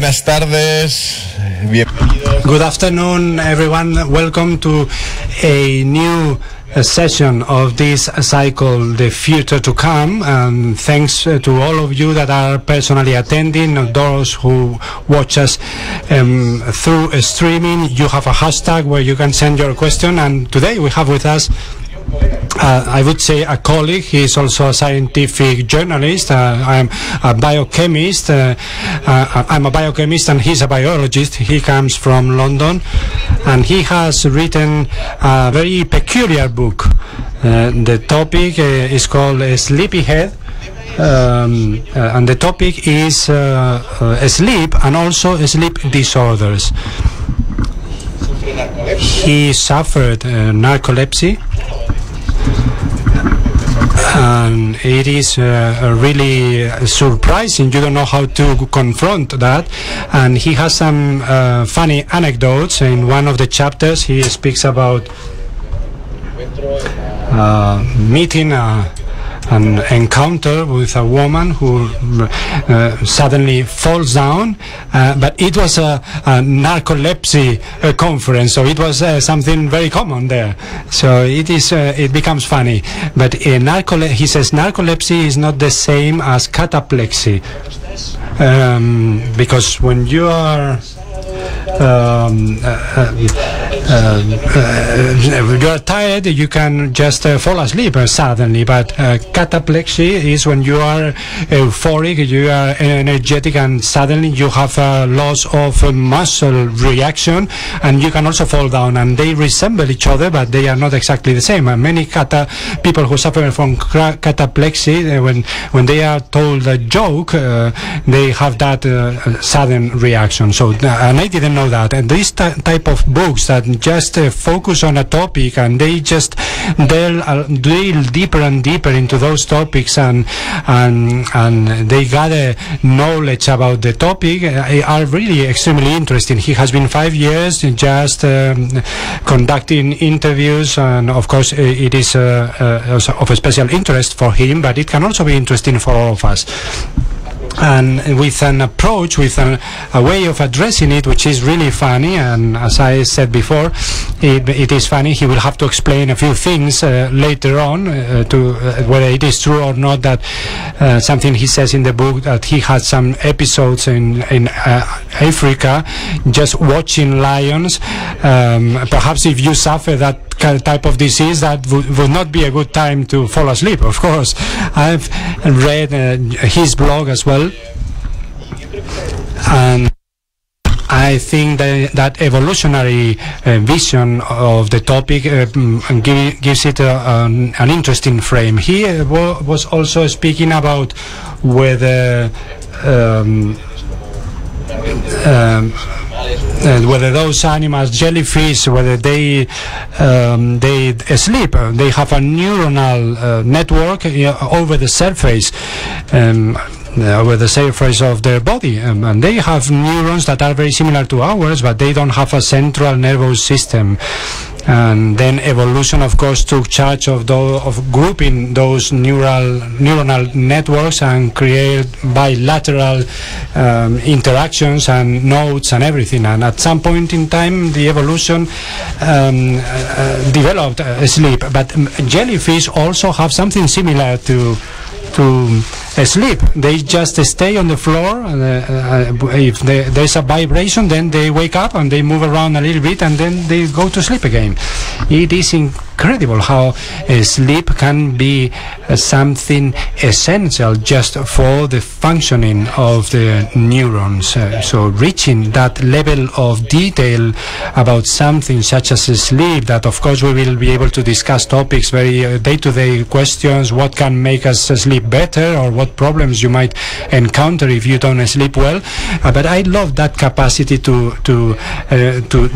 buenas tardes, bienvenidos. Good afternoon, everyone. Welcome to a new session of this cycle, The Future to Come. Thanks to all of you that are personally attending, those who watch us through streaming. You have a hashtag where you can send your question, and today we have with us I would say a colleague. He is also a scientific journalist. I'm a biochemist. I'm a biochemist and he's a biologist. He comes from London and he has written a very peculiar book. The topic is called Sleepyhead. And the topic is sleep and also sleep disorders. He suffered narcolepsy. And it is really surprising. You don't know how to confront that. And he has some funny anecdotes. In one of the chapters, he speaks about meeting an encounter with a woman who suddenly falls down, but it was a narcolepsy conference, so it was something very common there. So it becomes funny. But he says narcolepsy is not the same as cataplexy, because when you are you are tired, you can just fall asleep suddenly. But cataplexy is when you are euphoric, you are energetic, and suddenly you have a loss of muscle reaction, and you can also fall down. And they resemble each other, but they are not exactly the same. And many people who suffer from cataplexy, when they are told a joke, they have that sudden reaction. So, and I didn't know that. And this type of books that just focus on a topic and they just delve deeper and deeper into those topics and they gather knowledge about the topic are really extremely interesting. He has been 5 years just conducting interviews, and of course it is of a special interest for him, but it can also be interesting for all of us. And with an approach, with a way of addressing it, which is really funny. And as I said before, it is funny. He will have to explain a few things later on to whether it is true or not that something he says in the book, that he had some episodes in Africa just watching lions. Perhaps if you suffer that type of disease, that would not be a good time to fall asleep, of course. I've read his blog as well, and I think that evolutionary vision of the topic gives it an interesting frame. He was also speaking about whether those animals, jellyfish, whether they sleep. They have a neuronal network over the surface. Over the surface of their body, and they have neurons that are very similar to ours, but they don't have a central nervous system. And then evolution, of course, took charge of grouping those neuronal networks and create bilateral interactions and nodes and everything. And at some point in time, the evolution developed sleep. But jellyfish also have something similar to sleep. They just stay on the floor. If there's a vibration, then they wake up and they move around a little bit and then they go to sleep again. It is incredible how sleep can be something essential just for the functioning of the neurons. So reaching that level of detail about something such as sleep, that of course we will be able to discuss topics, very day-to-day questions, what can make us sleep better, or what problems you might encounter if you don't sleep well. But I love that capacity to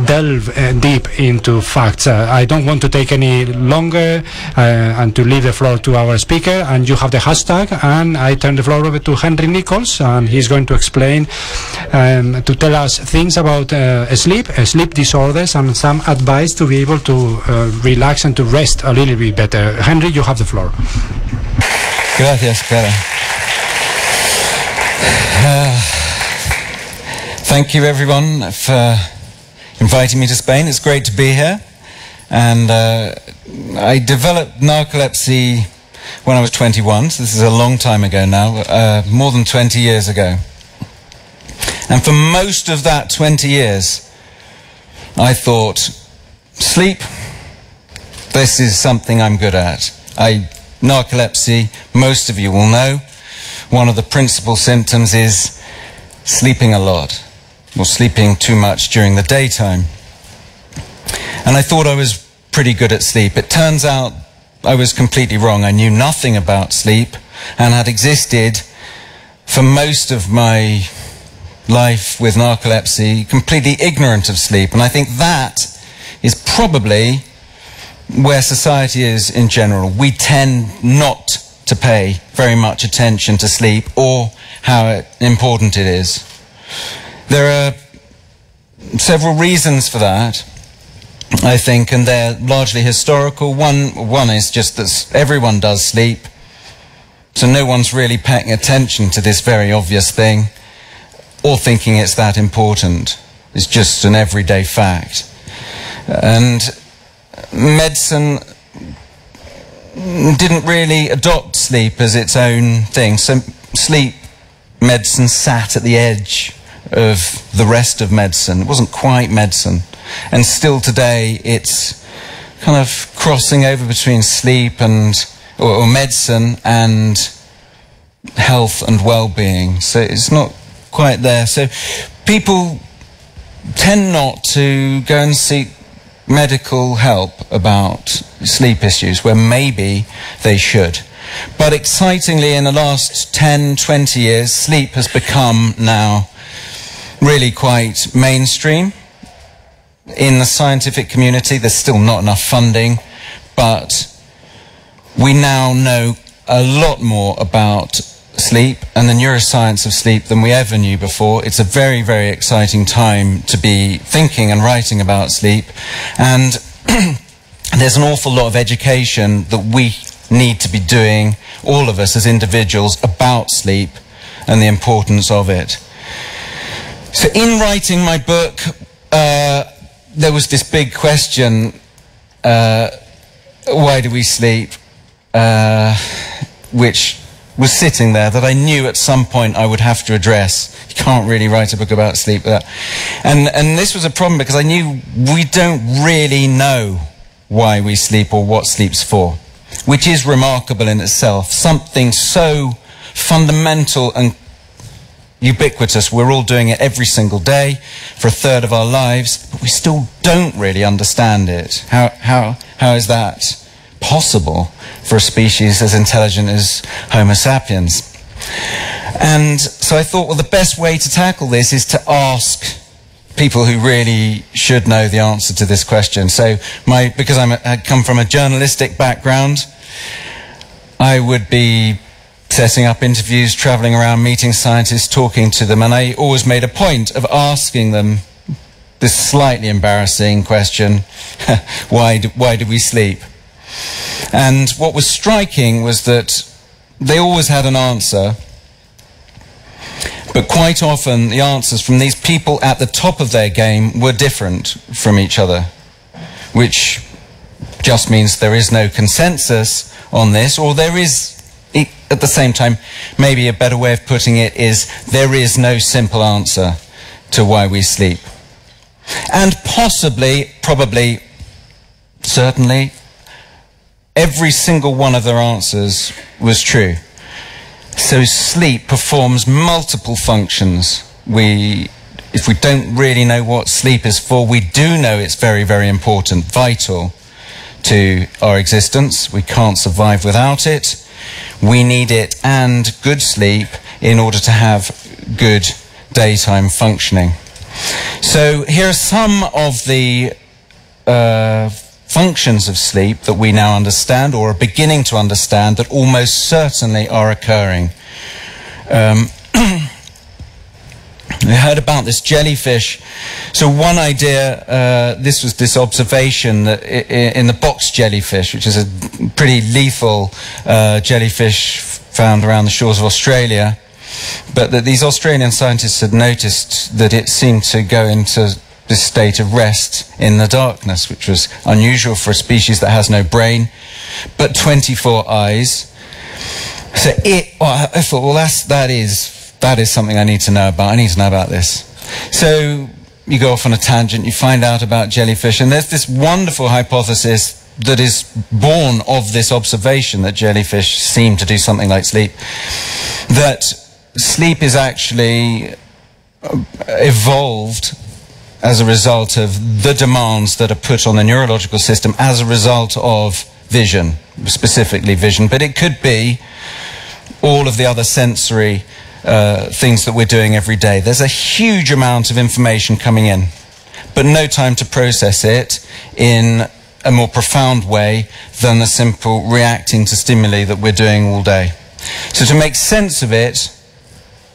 delve deep into facts. I don't want to take any longer and to leave the floor to our speaker. And you have the hashtag, and I turn the floor over to Henry Nicholls, and he's going to explain, to tell us things about sleep disorders, and some advice to be able to relax and to rest a little bit better. Henry, you have the floor. Gracias, Clara. Thank you everyone for inviting me to Spain. It's great to be here. And I developed narcolepsy when I was 21, so this is a long time ago now, more than 20 years ago. And for most of that 20 years, I thought, sleep, this is something I'm good at. Narcolepsy, most of you will know, one of the principal symptoms is sleeping a lot, or sleeping too much during the daytime. And I thought I was pretty good at sleep. It turns out I was completely wrong. I knew nothing about sleep and had existed for most of my life with narcolepsy completely ignorant of sleep. And I think that is probably where society is in general. We tend not to pay very much attention to sleep or how important it is. There are several reasons for that, I think, and they're largely historical. One is just that everyone does sleep, so no one's really paying attention to this very obvious thing or thinking it's that important. It's just an everyday fact. And medicine didn't really adopt sleep as its own thing. So sleep medicine sat at the edge of the rest of medicine. It wasn't quite medicine. And still today it's kind of crossing over between sleep and or medicine and health and well-being. So it's not quite there. So people tend not to go and seek medical help about sleep issues where maybe they should. But excitingly, in the last 10, 20 years, sleep has become now really quite mainstream. In the scientific community, there's still not enough funding, but we now know a lot more about sleep and the neuroscience of sleep than we ever knew before. It's a very, very exciting time to be thinking and writing about sleep. And there's an awful lot of education that we need to be doing, all of us as individuals, about sleep and the importance of it. So in writing my book, there was this big question, why do we sleep, which was sitting there that I knew at some point I would have to address. You can't really write a book about sleep without. And this was a problem because I knew we don't really know why we sleep or what sleep's for, which is remarkable in itself. Something so fundamental and ubiquitous. We're all doing it every single day for a third of our lives, but we still don't really understand it. How is that possible for a species as intelligent as Homo sapiens? And so I thought, well, the best way to tackle this is to ask people who really should know the answer to this question. So because I come from a journalistic background, I would be setting up interviews, traveling around, meeting scientists, talking to them, and I always made a point of asking them this slightly embarrassing question, why do we sleep? And what was striking was that they always had an answer, but quite often the answers from these people at the top of their game were different from each other, which just means there is no consensus on this, or there is, at the same time, maybe a better way of putting it is there is no simple answer to why we sleep. And possibly, probably, certainly, every single one of their answers was true. So sleep performs multiple functions. If we don't really know what sleep is for, we do know it's very, very important, vital to our existence. We can't survive without it. We need it and good sleep in order to have good daytime functioning. So here are some of the functions of sleep that we now understand or are beginning to understand that almost certainly are occurring. I heard about this jellyfish. So one idea, this was this observation that in the box jellyfish, which is a pretty lethal jellyfish found around the shores of Australia, but that these Australian scientists had noticed that it seemed to go into this state of rest in the darkness, which was unusual for a species that has no brain, but 24 eyes. So I thought, well, that is something I need to know about. I need to know about this. So you go off on a tangent, you find out about jellyfish, and there's this wonderful hypothesis that is born of this observation that jellyfish seem to do something like sleep, that sleep is actually evolved as a result of the demands that are put on the neurological system as a result of vision, specifically vision, but it could be all of the other sensory things that we're doing every day. There's a huge amount of information coming in, but no time to process it in a more profound way than the simple reacting to stimuli that we're doing all day. So to make sense of it,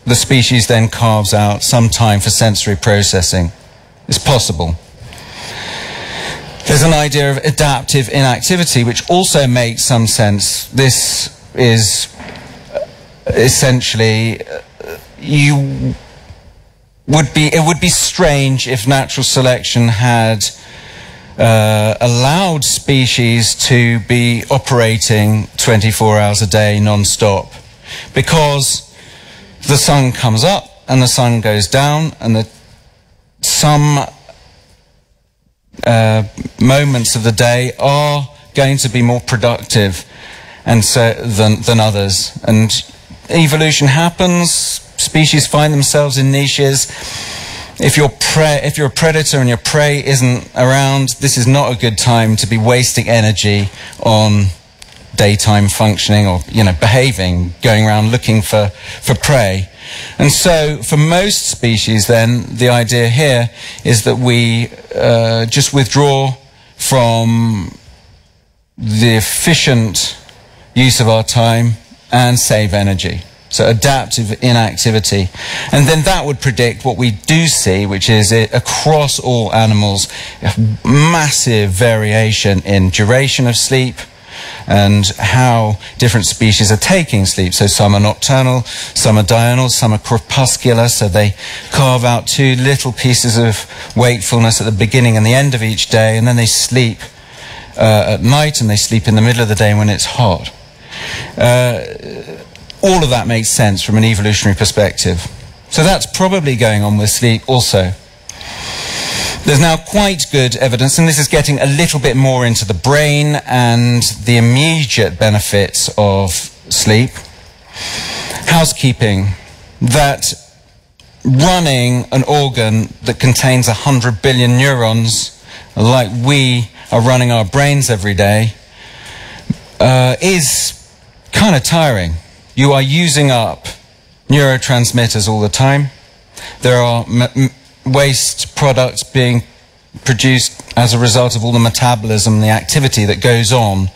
the species then carves out some time for sensory processing. It's possible. There's an idea of adaptive inactivity, which also makes some sense. This is essentially, it would be strange if natural selection had allowed species to be operating 24 hours a day non-stop, because the sun comes up and the sun goes down, and some moments of the day are going to be more productive and so than others, and evolution happens. Species find themselves in niches. If you're a predator and your prey isn't around, this is not a good time to be wasting energy on daytime functioning or, behaving, going around looking for prey. And so for most species then, the idea here is that we just withdraw from the efficient use of our time and save energy. So adaptive inactivity. And then that would predict what we do see, which is across all animals, massive variation in duration of sleep and how different species are taking sleep. So some are nocturnal, some are diurnal, some are crepuscular, so they carve out two little pieces of wakefulness at the beginning and the end of each day, and then they sleep at night, and they sleep in the middle of the day when it's hot. All of that makes sense from an evolutionary perspective. So that's probably going on with sleep also. There's now quite good evidence, and this is getting a little bit more into the brain and the immediate benefits of sleep. Housekeeping, that running an organ that contains 100 billion neurons, like we are running our brains every day, is kind of tiring. You are using up neurotransmitters all the time. There are waste products being produced as a result of all the metabolism, the activity that goes on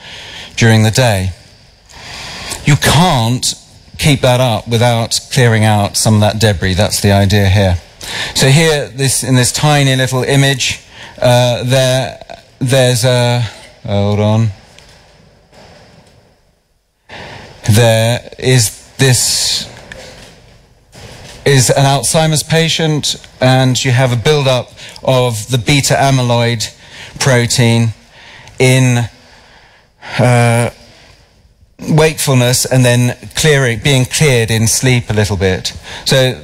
during the day. You can't keep that up without clearing out some of that debris. That's the idea here. So here, in this tiny little image, there's a... hold on. There is an Alzheimer's patient, and you have a build-up of the beta amyloid protein in wakefulness, and then being cleared in sleep a little bit. So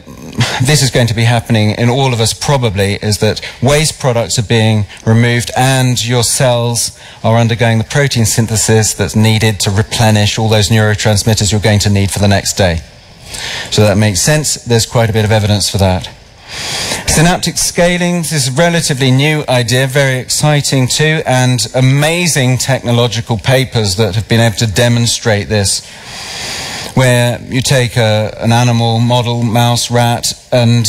this is going to be happening in all of us probably, is that waste products are being removed and your cells are undergoing the protein synthesis that's needed to replenish all those neurotransmitters you're going to need for the next day. So that makes sense. There's quite a bit of evidence for that. Synaptic scaling, this is a relatively new idea, very exciting too, and amazing technological papers that have been able to demonstrate this, where you take an animal model, mouse, rat, and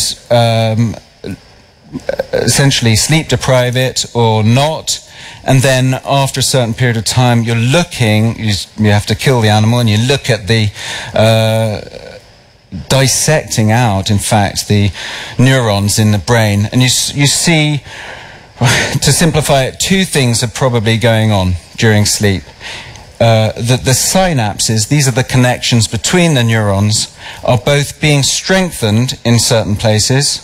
essentially sleep deprive it or not, and then after a certain period of time you're looking, you have to kill the animal, and you look at the dissecting out, in fact, the neurons in the brain, and you see, to simplify it, two things are probably going on during sleep. that the synapses, these are the connections between the neurons, are both being strengthened in certain places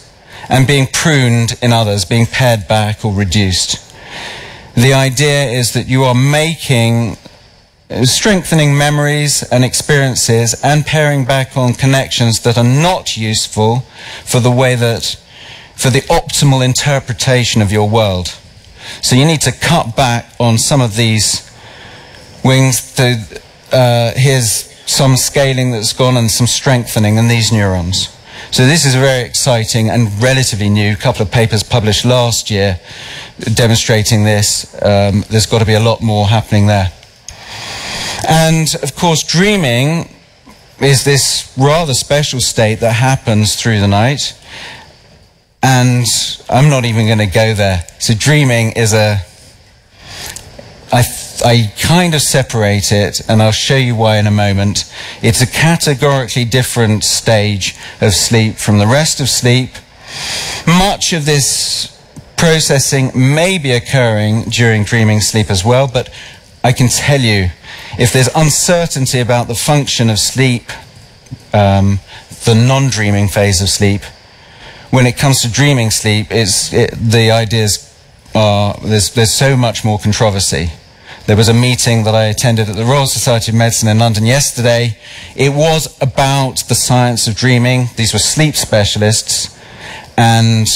and being pruned in others, being pared back or reduced. The idea is that you are strengthening memories and experiences and paring back on connections that are not useful for the optimal interpretation of your world. So you need to cut back on some of these wings. Here's some scaling that's gone and some strengthening in these neurons. So this is very exciting and relatively new. A couple of papers published last year demonstrating this. There's got to be a lot more happening there. And of course, dreaming is this rather special state that happens through the night. And I'm not even going to go there. So dreaming is I kind of separate it, and I'll show you why in a moment. It's a categorically different stage of sleep from the rest of sleep. Much of this processing may be occurring during dreaming sleep as well, but I can tell you, if there's uncertainty about the function of sleep, the non-dreaming phase of sleep, when it comes to dreaming sleep, the ideas are, there's so much more controversy. There was a meeting that I attended at the Royal Society of Medicine in London yesterday. It was about the science of dreaming. These were sleep specialists, and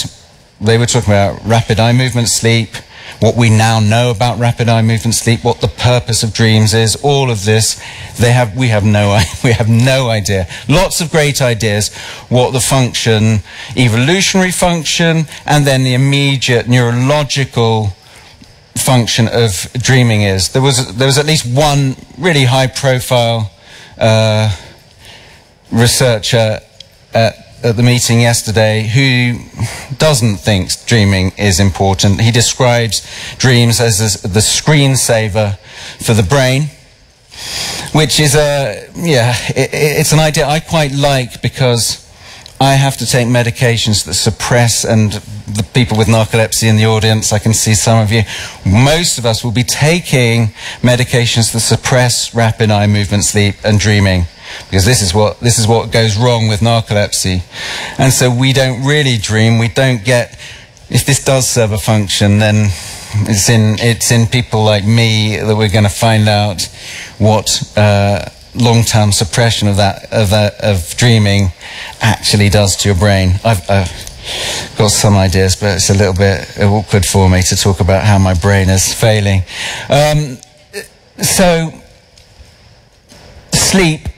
they were talking about rapid eye movement sleep, what we now know about rapid eye movement sleep, what the purpose of dreams is, all of this. We have no idea. Lots of great ideas, what the function, evolutionary function, and then the immediate neurological function of dreaming is. There was at least one really high-profile researcher at the meeting yesterday who doesn't think dreaming is important. He describes dreams as the screensaver for the brain, which is it's an idea I quite like, because I have to take medications that suppress, and the people with narcolepsy in the audience, I can see some of you, most of us will be taking medications that suppress rapid eye movement sleep and dreaming, because this is what goes wrong with narcolepsy. And so we don't really dream, we don't get, if this does serve a function, then it's in people like me that we're going to find out what long-term suppression of dreaming actually does to your brain. I've got some ideas, but it's a little bit awkward for me to talk about how my brain is failing. So sleep,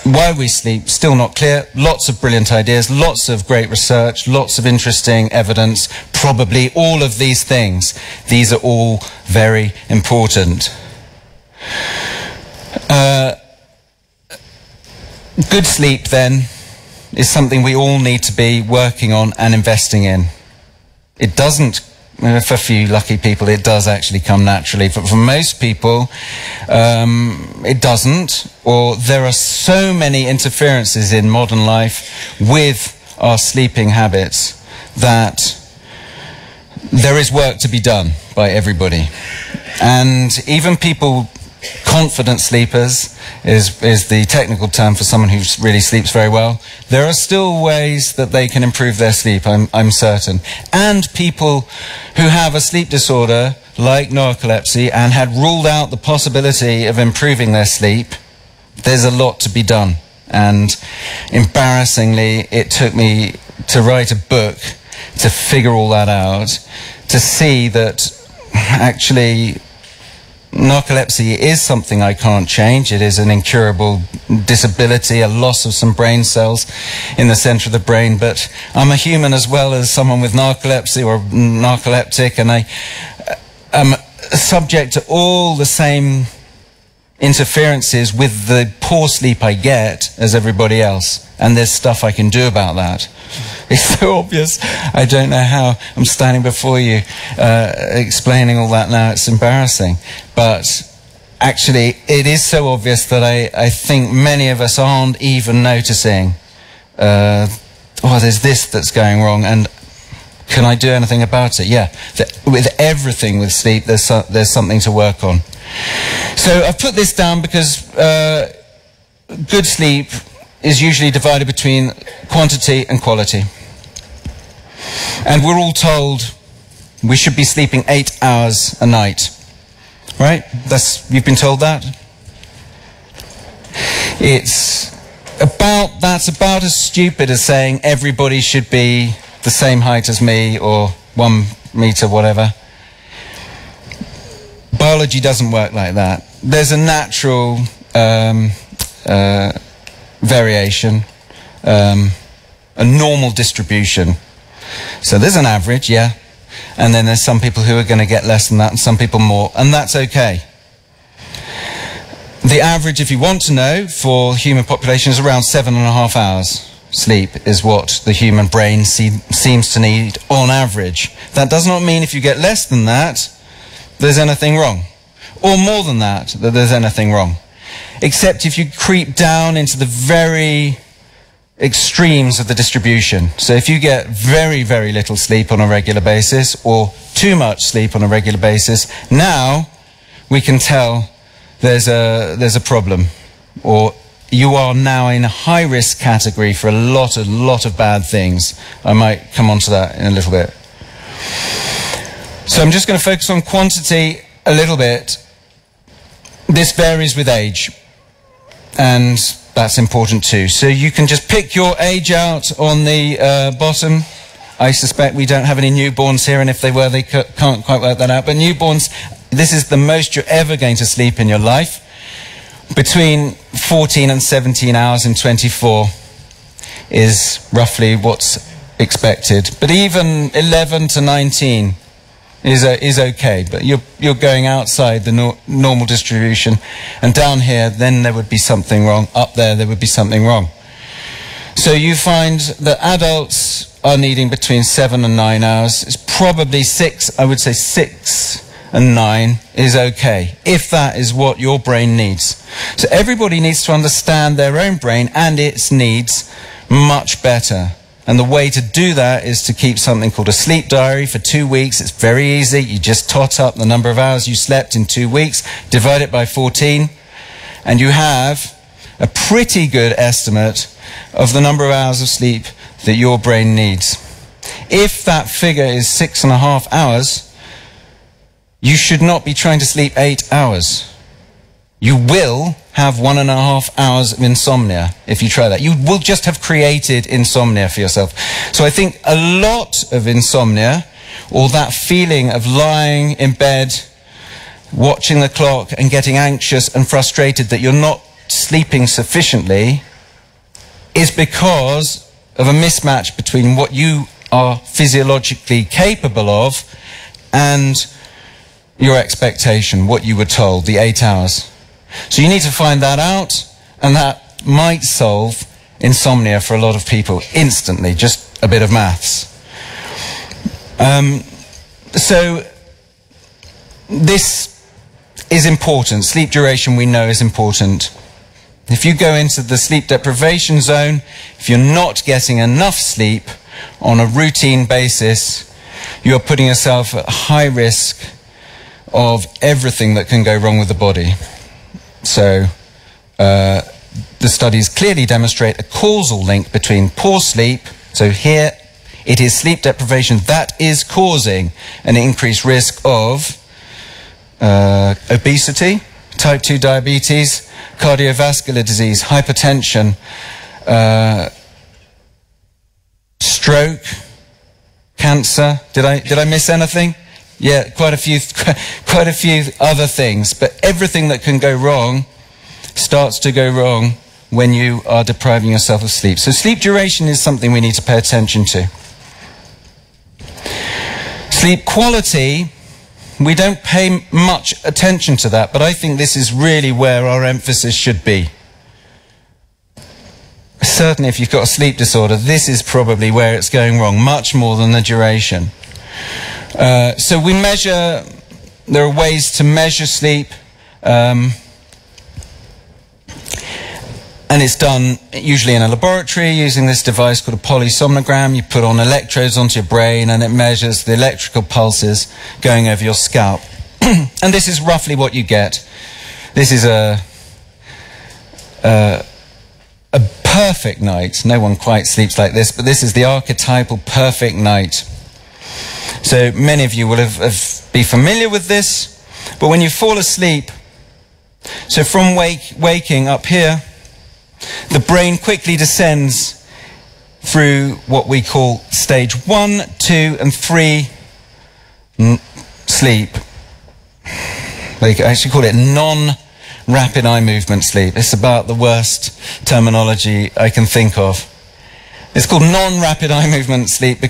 why we sleep, still not clear. Lots of brilliant ideas, lots of great research, lots of interesting evidence, probably all of these things. These are all very important. Good sleep, then, is something we all need to be working on and investing in. It doesn't, for a few lucky people, it does actually come naturally. But for most people, it doesn't. Or there are so many interferences in modern life with our sleeping habits that there is work to be done by everybody. And even people, confident sleepers is the technical term for someone who really sleeps very well. There are still ways that they can improve their sleep, I'm certain. And people who have a sleep disorder like narcolepsy and had ruled out the possibility of improving their sleep, there's a lot to be done. And embarrassingly, it took me to write a book to figure all that out, to see that actually narcolepsy is something I can't change. It is an incurable disability, a loss of some brain cells in the center of the brain. But I'm a human as well as someone with narcolepsy or narcoleptic, and I am subject to all the same interferences with the poor sleep I get as everybody else. And there's stuff I can do about that. It's so obvious. I don't know how I'm standing before you explaining all that now. It's embarrassing. But actually, it is so obvious that I think many of us aren't even noticing, there's this that's going wrong, and can I do anything about it? Yeah. With everything with sleep, there's something to work on. So I've put this down because good sleep is usually divided between quantity and quality. And we're all told we should be sleeping 8 hours a night. Right? You've been told that? That's about as stupid as saying everybody should be the same height as me or 1 meter, whatever. Biology doesn't work like that. There's a natural variation, a normal distribution. So there's an average, yeah, and then there's some people who are going to get less than that and some people more, and that's okay. The average, if you want to know, for human population is around 7.5 hours sleep is what the human brain seems to need on average. That does not mean if you get less than that, there's anything wrong, or more than that there's anything wrong. Except if you creep down into the very extremes of the distribution. So if you get very, very little sleep on a regular basis, or too much sleep on a regular basis, now we can tell there's a problem, or you are now in a high-risk category for a lot of bad things. I might come on to that in a little bit. So I'm just going to focus on quantity a little bit. This varies with age, and that's important too. So you can just pick your age out on the bottom. I suspect we don't have any newborns here, and if they were, they can't quite work that out. But newborns, this is the most you're ever going to sleep in your life. Between 14 and 17 hours in 24 is roughly what's expected. But even 11 to 19 is okay. But you're going outside the normal distribution. And down here, then there would be something wrong. Up there would be something wrong. So you find that adults are needing between 7 and 9 hours. It's probably 6, I would say 6 and 9 is okay, if that is what your brain needs. So everybody needs to understand their own brain and its needs much better. And the way to do that is to keep something called a sleep diary for 2 weeks. It's very easy. You just tot up the number of hours you slept in 2 weeks, divide it by 14, and you have a pretty good estimate of the number of hours of sleep that your brain needs. If that figure is 6.5 hours, you should not be trying to sleep 8 hours. You will have 1.5 hours of insomnia if you try that. You will just have created insomnia for yourself. So I think a lot of insomnia, or that feeling of lying in bed, watching the clock and getting anxious and frustrated that you're not sleeping sufficiently, is because of a mismatch between what you are physiologically capable of and your expectation, what you were told, the 8 hours. So you need to find that out, and that might solve insomnia for a lot of people instantly, just a bit of maths. So this is important. Sleep duration, we know, is important. If you go into the sleep deprivation zone, if you're not getting enough sleep on a routine basis, you are putting yourself at high risk of everything that can go wrong with the body. So the studies clearly demonstrate a causal link between poor sleep. So here it is sleep deprivation that is causing an increased risk of obesity, type 2 diabetes, cardiovascular disease, hypertension, stroke, cancer. Did I miss anything? Yeah, quite a few other things. But everything that can go wrong starts to go wrong when you are depriving yourself of sleep. So sleep duration is something we need to pay attention to. Sleep quality, we don't pay much attention to that, but I think this is really where our emphasis should be. Certainly if you've got a sleep disorder, this is probably where it's going wrong, much more than the duration. So we measure, there are ways to measure sleep, and it's done usually in a laboratory using this device called a polysomnogram. You put on electrodes onto your brain and it measures the electrical pulses going over your scalp. And this is roughly what you get. This is a perfect night. No one quite sleeps like this, but this is the archetypal perfect night. So many of you will be familiar with this, but when you fall asleep, so from waking up here, the brain quickly descends through what we call stage 1, 2, and 3 sleep. They actually call it non-rapid eye movement sleep. It's about the worst terminology I can think of. It's called non-rapid eye movement sleep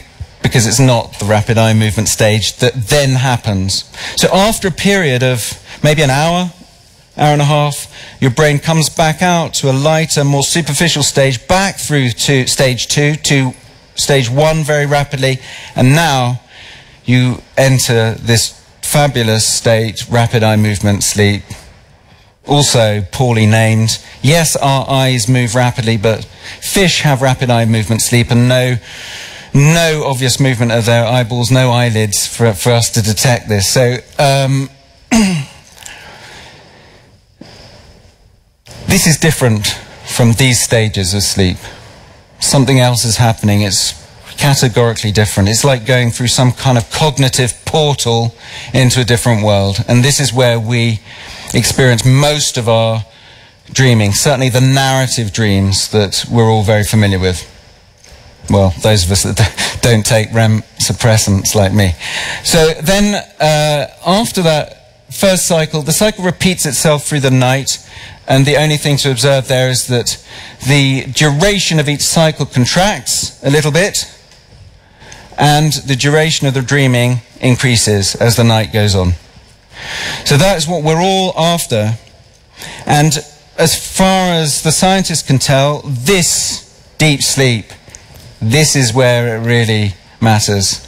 because it's not the rapid eye movement stage that then happens. So after a period of maybe an hour and a half, your brain comes back out to a lighter, more superficial stage, back through to stage 2, to stage 1 very rapidly, and now you enter this fabulous state, rapid eye movement sleep, also poorly named. Yes, our eyes move rapidly, but fish have rapid eye movement sleep, and no obvious movement of their eyeballs, no eyelids for us to detect this. So this is different from these stages of sleep. Something else is happening. It's categorically different. It's like going through some kind of cognitive portal into a different world. And this is where we experience most of our dreaming, certainly the narrative dreams that we're all very familiar with. Well, those of us that don't take REM suppressants like me. So then after that first cycle, the cycle repeats itself through the night, and the only thing to observe there is that the duration of each cycle contracts a little bit, and the duration of the dreaming increases as the night goes on. So that is what we're all after. And as far as the scientists can tell, this deep sleep, this is where it really matters.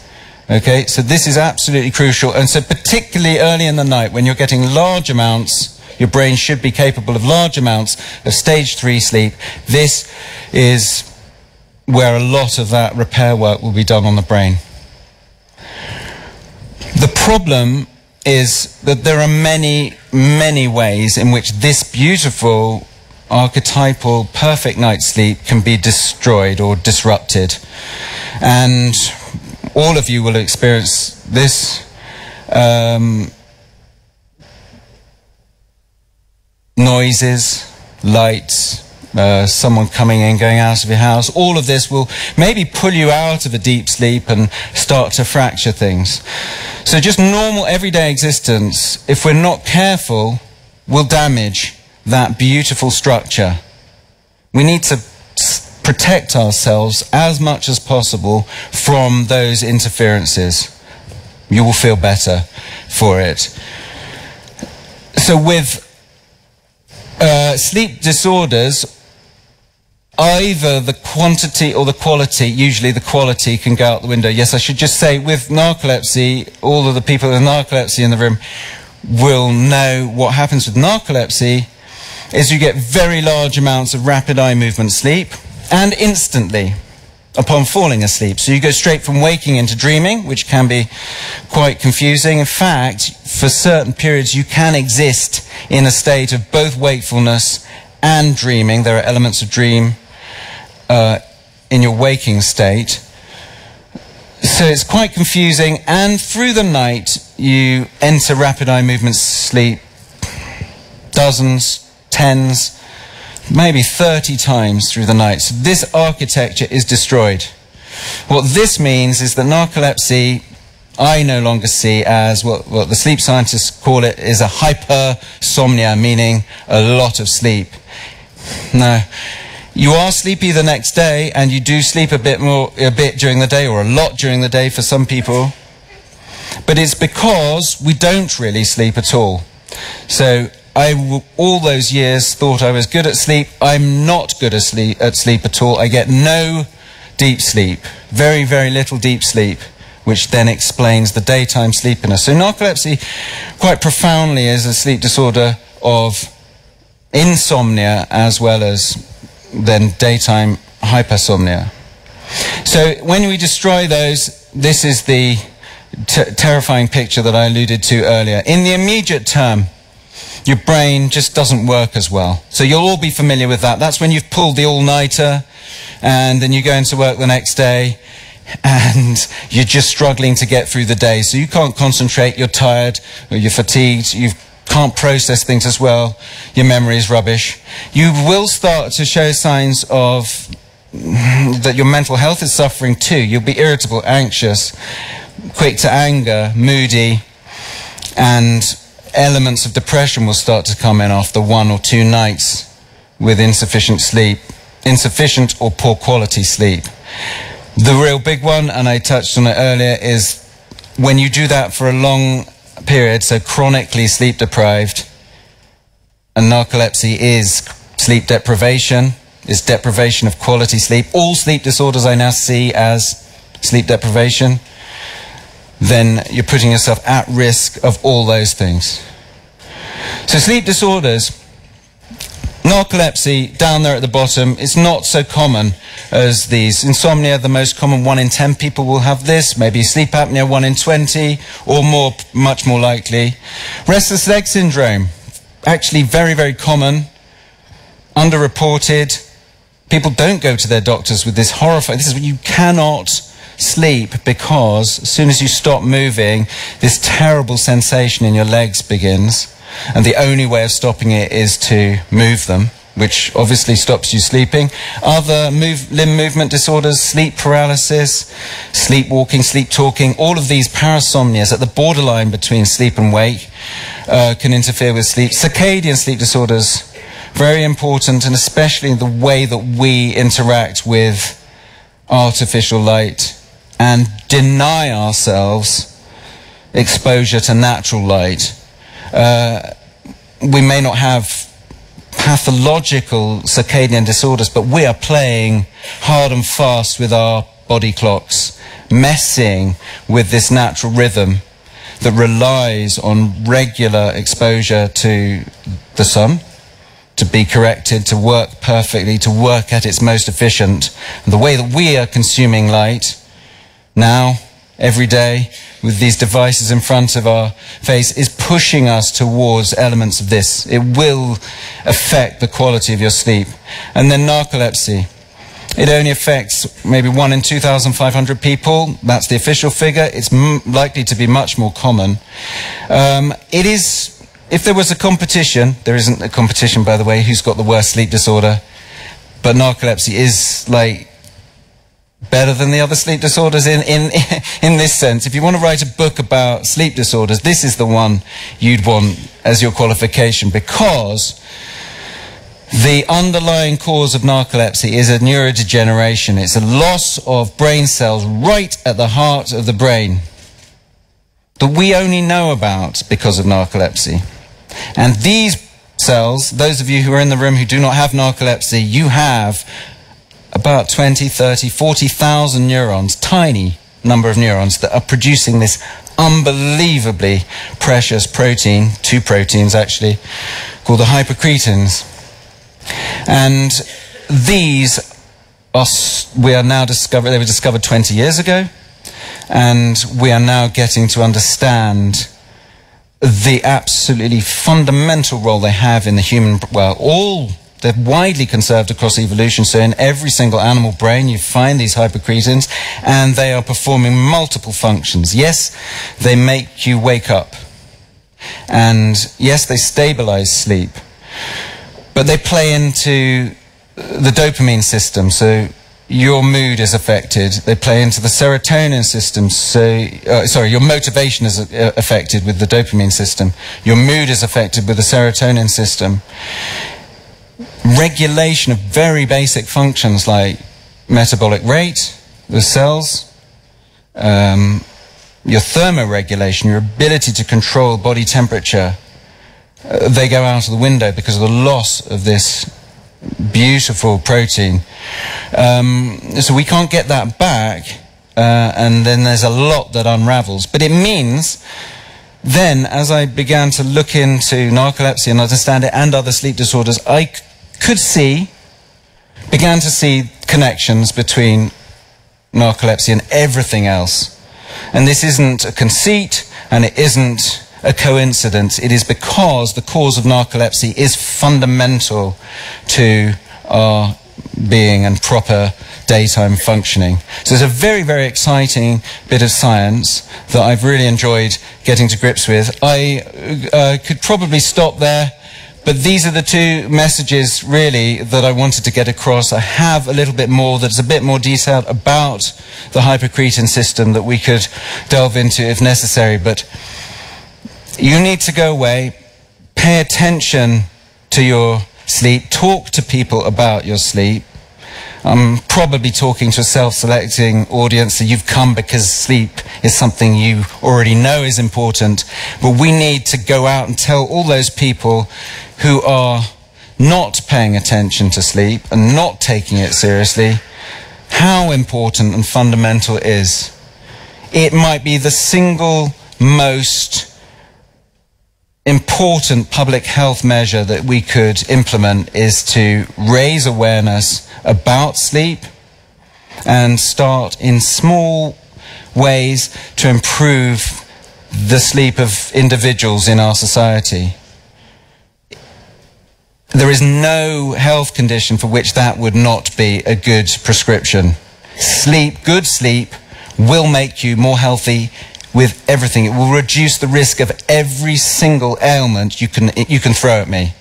Okay, so this is absolutely crucial. And so particularly early in the night, when you're getting large amounts, your brain should be capable of large amounts of stage 3 sleep. This is where a lot of that repair work will be done on the brain. The problem is that there are many, many ways in which this beautiful archetypal perfect night's sleep can be destroyed or disrupted. And all of you will experience this. Noises, lights, someone coming in, going out of your house, all of this will maybe pull you out of a deep sleep and start to fracture things. So just normal everyday existence, if we're not careful, will damage that beautiful structure. We need to protect ourselves as much as possible from those interferences. You will feel better for it. So with sleep disorders, either the quantity or the quality, usually the quality can go out the window. Yes, I should just say, with narcolepsy, all of the people with narcolepsy in the room will know what happens with narcolepsy is you get very large amounts of rapid eye movement sleep, and instantly upon falling asleep. So you go straight from waking into dreaming, which can be quite confusing. In fact, for certain periods you can exist in a state of both wakefulness and dreaming. There are elements of dream in your waking state. So it's quite confusing, and through the night you enter rapid eye movement sleep dozens, tens, maybe 30 times through the night. So this architecture is destroyed. What this means is that narcolepsy, I no longer see as what the sleep scientists call it, is a hypersomnia, meaning a lot of sleep. No, you are sleepy the next day, and you do sleep a bit during the day, or a lot during the day for some people, but it's because we don't really sleep at all. So I, all those years, thought I was good at sleep. I'm not good at sleep at all. I get no deep sleep, very, very little deep sleep, which then explains the daytime sleepiness. So narcolepsy, quite profoundly, is a sleep disorder of insomnia as well as then daytime hypersomnia. So when we destroy those, this is the terrifying picture that I alluded to earlier. In the immediate term, your brain just doesn't work as well. So you'll all be familiar with that. That's when you've pulled the all-nighter, and then you go into work the next day, and you're just struggling to get through the day. So you can't concentrate, you're tired, or you're fatigued, you can't process things as well, your memory is rubbish. You will start to show signs of that your mental health is suffering too. You'll be irritable, anxious, quick to anger, moody, and elements of depression will start to come in after 1 or 2 nights with insufficient sleep, insufficient or poor quality sleep. The real big one, and I touched on it earlier, is when you do that for a long period, so chronically sleep deprived, and narcolepsy is sleep deprivation, is deprivation of quality sleep. All sleep disorders I now see as sleep deprivation. Then you're putting yourself at risk of all those things. So sleep disorders, narcolepsy down there at the bottom, is not so common as these. Insomnia, the most common, 1 in 10 people will have this. Maybe sleep apnea, 1 in 20, or more, much more likely. Restless leg syndrome, actually very, very common, underreported. People don't go to their doctors with this horrifying, this is when you cannot sleep because as soon as you stop moving, this terrible sensation in your legs begins, and the only way of stopping it is to move them, which obviously stops you sleeping. Other limb movement disorders, sleep paralysis, sleepwalking, sleep talking, all of these parasomnias at the borderline between sleep and wake can interfere with sleep. Circadian sleep disorders, very important, and especially the way that we interact with artificial light and deny ourselves exposure to natural light. We may not have pathological circadian disorders, but we are playing hard and fast with our body clocks, messing with this natural rhythm that relies on regular exposure to the sun, to be corrected, to work perfectly, to work at its most efficient. And the way that we are consuming light now, every day, with these devices in front of our face, is pushing us towards elements of this. It will affect the quality of your sleep. And then narcolepsy. It only affects maybe 1 in 2,500 people. That's the official figure. It's likely to be much more common. It is... If there was a competition, there isn't a competition, by the way, who's got the worst sleep disorder, but narcolepsy is like better than the other sleep disorders in this sense. If you want to write a book about sleep disorders, this is the one you'd want as your qualification, because the underlying cause of narcolepsy is a neurodegeneration. It's a loss of brain cells right at the heart of the brain that we only know about because of narcolepsy. And these cells, those of you who are in the room who do not have narcolepsy, you have about 20, 30, 40,000 neurons, tiny number of neurons that are producing this unbelievably precious protein, 2 proteins actually, called the hypocretins. And these are, we are now discovered, they were discovered 20 years ago, and we are now getting to understand the absolutely fundamental role they have in the human, well, they're widely conserved across evolution, so in every single animal brain you find these hypocretins, and they are performing multiple functions. Yes, they make you wake up, and yes, they stabilize sleep, but they play into the dopamine system, so your mood is affected. They play into the serotonin system, so sorry, your motivation is affected with the dopamine system. Your mood is affected with the serotonin system. Regulation of very basic functions like metabolic rate, the cells, your thermoregulation, your ability to control body temperature, they go out of the window because of the loss of this beautiful protein. So we can't get that back, and then there's a lot that unravels. But it means then, as I began to look into narcolepsy and understand it and other sleep disorders, I began to see connections between narcolepsy and everything else. And this isn't a conceit, and it isn't a coincidence. It is because the cause of narcolepsy is fundamental to our being and proper daytime functioning. So it's a very, very exciting bit of science that I've really enjoyed getting to grips with. I could probably stop there, but these are the two messages really that I wanted to get across. I have a little bit more that's a bit more detailed about the hypocretin system that we could delve into if necessary, but you need to go away, pay attention to your sleep, talk to people about your sleep. I'm probably talking to a self-selecting audience, so you've come because sleep is something you already know is important, but we need to go out and tell all those people who are not paying attention to sleep and not taking it seriously how important and fundamental it is. It might be the single most important public health measure that we could implement is to raise awareness about sleep and start in small ways to improve the sleep of individuals in our society. There is no health condition for which that would not be a good prescription. Sleep, good sleep, will make you more healthy with everything. It will reduce the risk of every single ailment you can throw at me.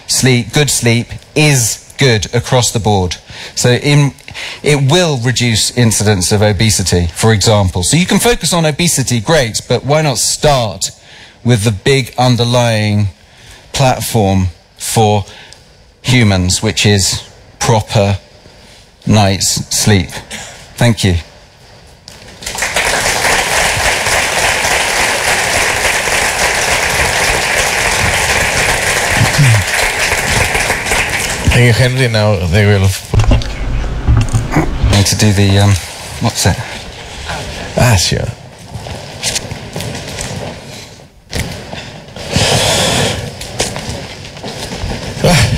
Sleep, good sleep is good across the board. So it will reduce incidence of obesity, for example. So you can focus on obesity, great, but why not start with the big underlying platform for humans, which is proper night's sleep. Thank you. Thank you, Henry. Now they will Need to do the what's it? Sure.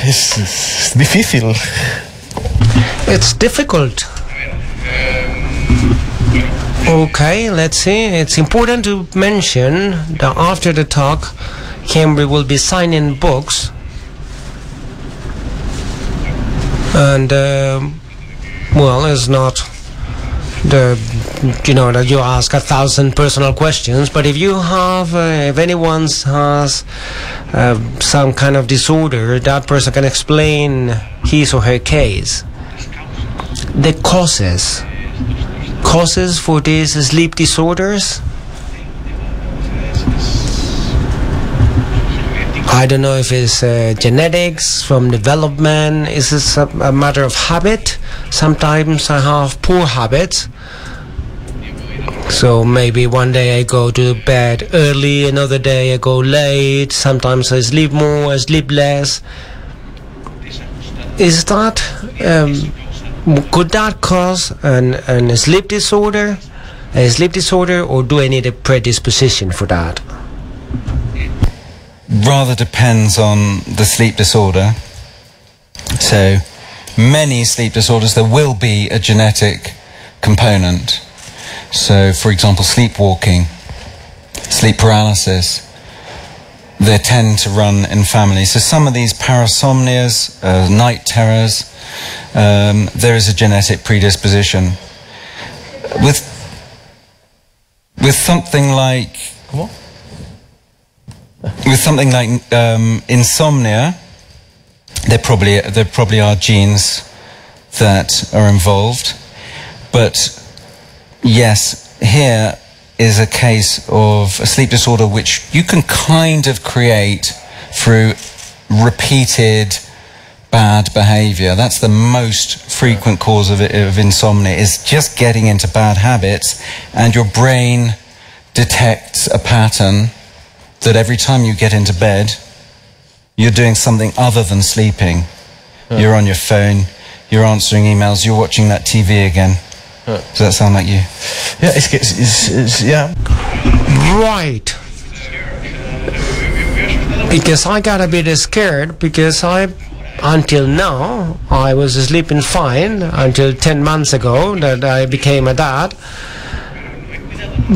Es difícil. It's difficult. Okay, let's see. It's important to mention that after the talk, Henry will be signing books. And well, it's not that you ask 1,000 personal questions, but if you have if anyone has some kind of disorder, that person can explain his or her case. The causes for these sleep disorders, I don't know if it's genetics, from development. Is this a matter of habit? Sometimes I have poor habits. So maybe one day I go to bed early, another day I go late. Sometimes I sleep more, I sleep less. Is that, could that cause a sleep disorder? Or do I need a predisposition for that? Rather depends on the sleep disorder. So many sleep disorders, there will be a genetic component. So for example, sleepwalking, sleep paralysis, they tend to run in families. So some of these parasomnias, night terrors, there is a genetic predisposition. With something like insomnia, there probably are genes that are involved, but yes, here is a case of a sleep disorder which you can kind of create through repeated bad behavior. That's the most frequent cause of insomnia, is just getting into bad habits, and your brain detects a pattern that every time you get into bed, you're doing something other than sleeping. You're on your phone, you're answering emails, you're watching that TV again. Does that sound like you? Yeah, yeah. Right. Because I got a bit scared, because until now, I was sleeping fine until 10 months ago that I became a dad.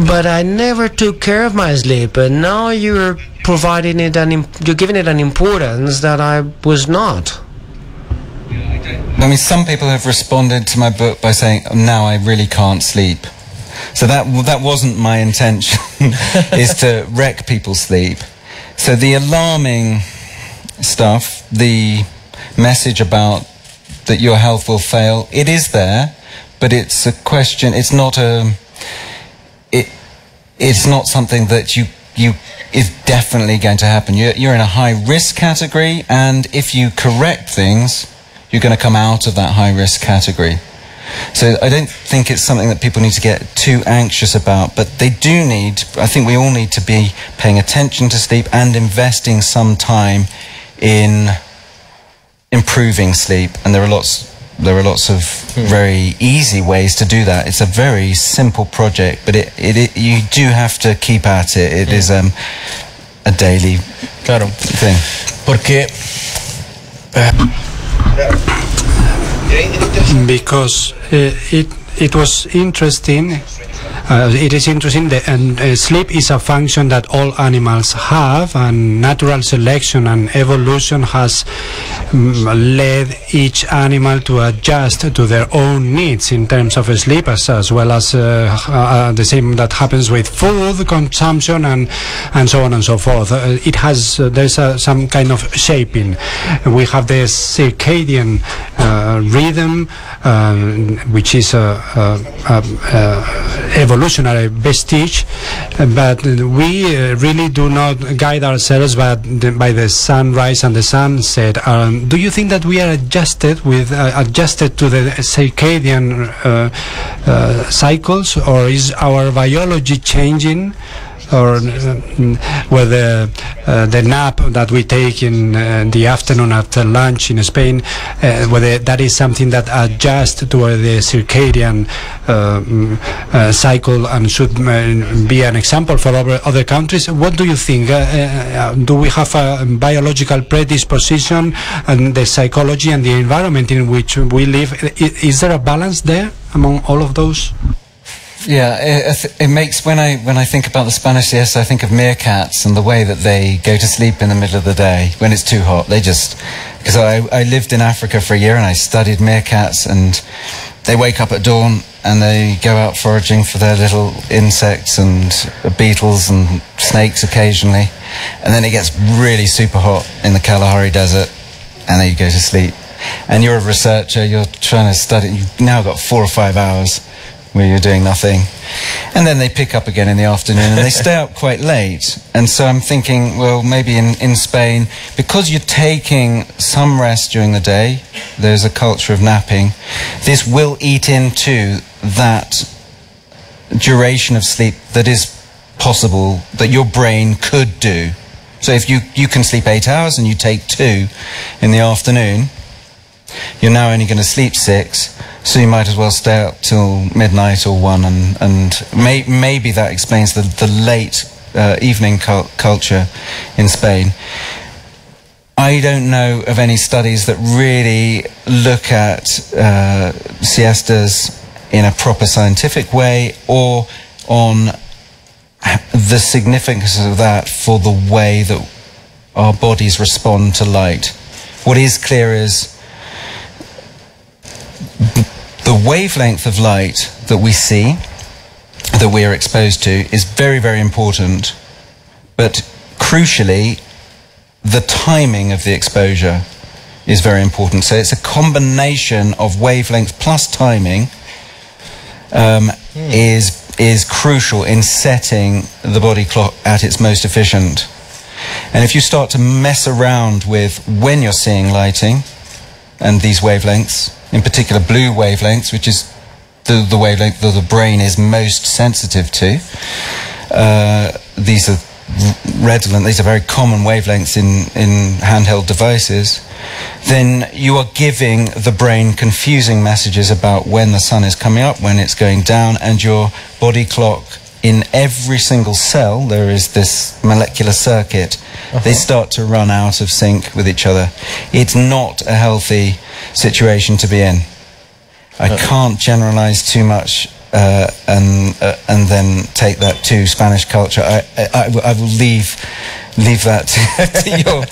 But I never took care of my sleep, and now you're providing it you're giving it an importance that I was not. I mean, some people have responded to my book by saying, now I really can't sleep. So that wasn't my intention, is to wreck people's sleep. So the alarming stuff, the message about that your health will fail, it is there, but it's a question, it's not something that you is definitely going to happen. You're in a high risk category, and if you correct things, you're going to come out of that high risk category. So I don't think it's something that people need to get too anxious about, but they do need, I think we all need to be paying attention to sleep and investing some time in improving sleep. And there are lots of very easy ways to do that. It's a very simple project, but you do have to keep at it. It is a daily thing. Porque because it was interesting. It is interesting that sleep is a function that all animals have, and natural selection and evolution has led each animal to adjust to their own needs in terms of sleep, as well as the same that happens with food consumption and so on and so forth. It has there's some kind of shaping. We have the circadian rhythm, which is evolutionary vestige, but we really do not guide ourselves by the sunrise and the sunset. Do you think that we are adjusted to the circadian cycles, or is our biology changing? Or whether the nap that we take in the afternoon after lunch in Spain, whether that is something that adjusts to the circadian cycle and should be an example for other countries. What do you think? Do we have a biological predisposition, and the psychology and the environment in which we live? Is there a balance there among all of those? Yeah, it makes, when I think about the Spanish siesta, I think of meerkats and the way that they go to sleep in the middle of the day when it's too hot. They just, because I lived in Africa for a year and I studied meerkats, and they wake up at dawn and they go out foraging for their little insects and beetles and snakes occasionally, and then it gets really super hot in the Kalahari Desert and then you go to sleep. And you're a researcher, you're trying to study, you've now got 4 or 5 hours where you're doing nothing, and then they pick up again in the afternoon and they stay up quite late. And so I'm thinking, well, maybe in Spain, because you're taking some rest during the day, there's a culture of napping, this will eat into that duration of sleep that is possible, that your brain could do. So if you can sleep 8 hours and you take 2 in the afternoon, you're now only going to sleep 6, so you might as well stay up till midnight or 1, and maybe that explains the late evening culture in Spain. I don't know of any studies that really look at siestas in a proper scientific way, or on the significance of that for the way that our bodies respond to light. What is clear is the wavelength of light that we see, that we are exposed to, is very, very important, but crucially the timing of the exposure is very important. So it's a combination of wavelength plus timing is crucial in setting the body clock at its most efficient. And if you start to mess around with when you're seeing lighting and these wavelengths, in particular blue wavelengths, which is the wavelength that the brain is most sensitive to, these are redolent, these are very common wavelengths in handheld devices, then you are giving the brain confusing messages about when the sun is coming up, when it's going down, and your body clock, in every single cell there is this molecular circuit. They start to run out of sync with each other. It's not a healthy situation to be in. I can't generalize too much and then take that to Spanish culture. I will leave that to your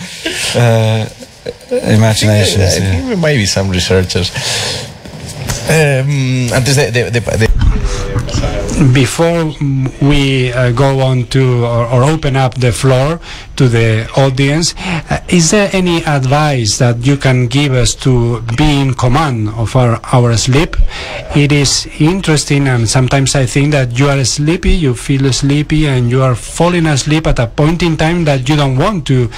imaginations. I think maybe some researchers. Before we go on to or open up the floor to the audience, is there any advice that you can give us to be in command of our sleep? It is interesting, and sometimes I think that you are sleepy, you feel sleepy, and you are falling asleep at a point in time that you don't want to,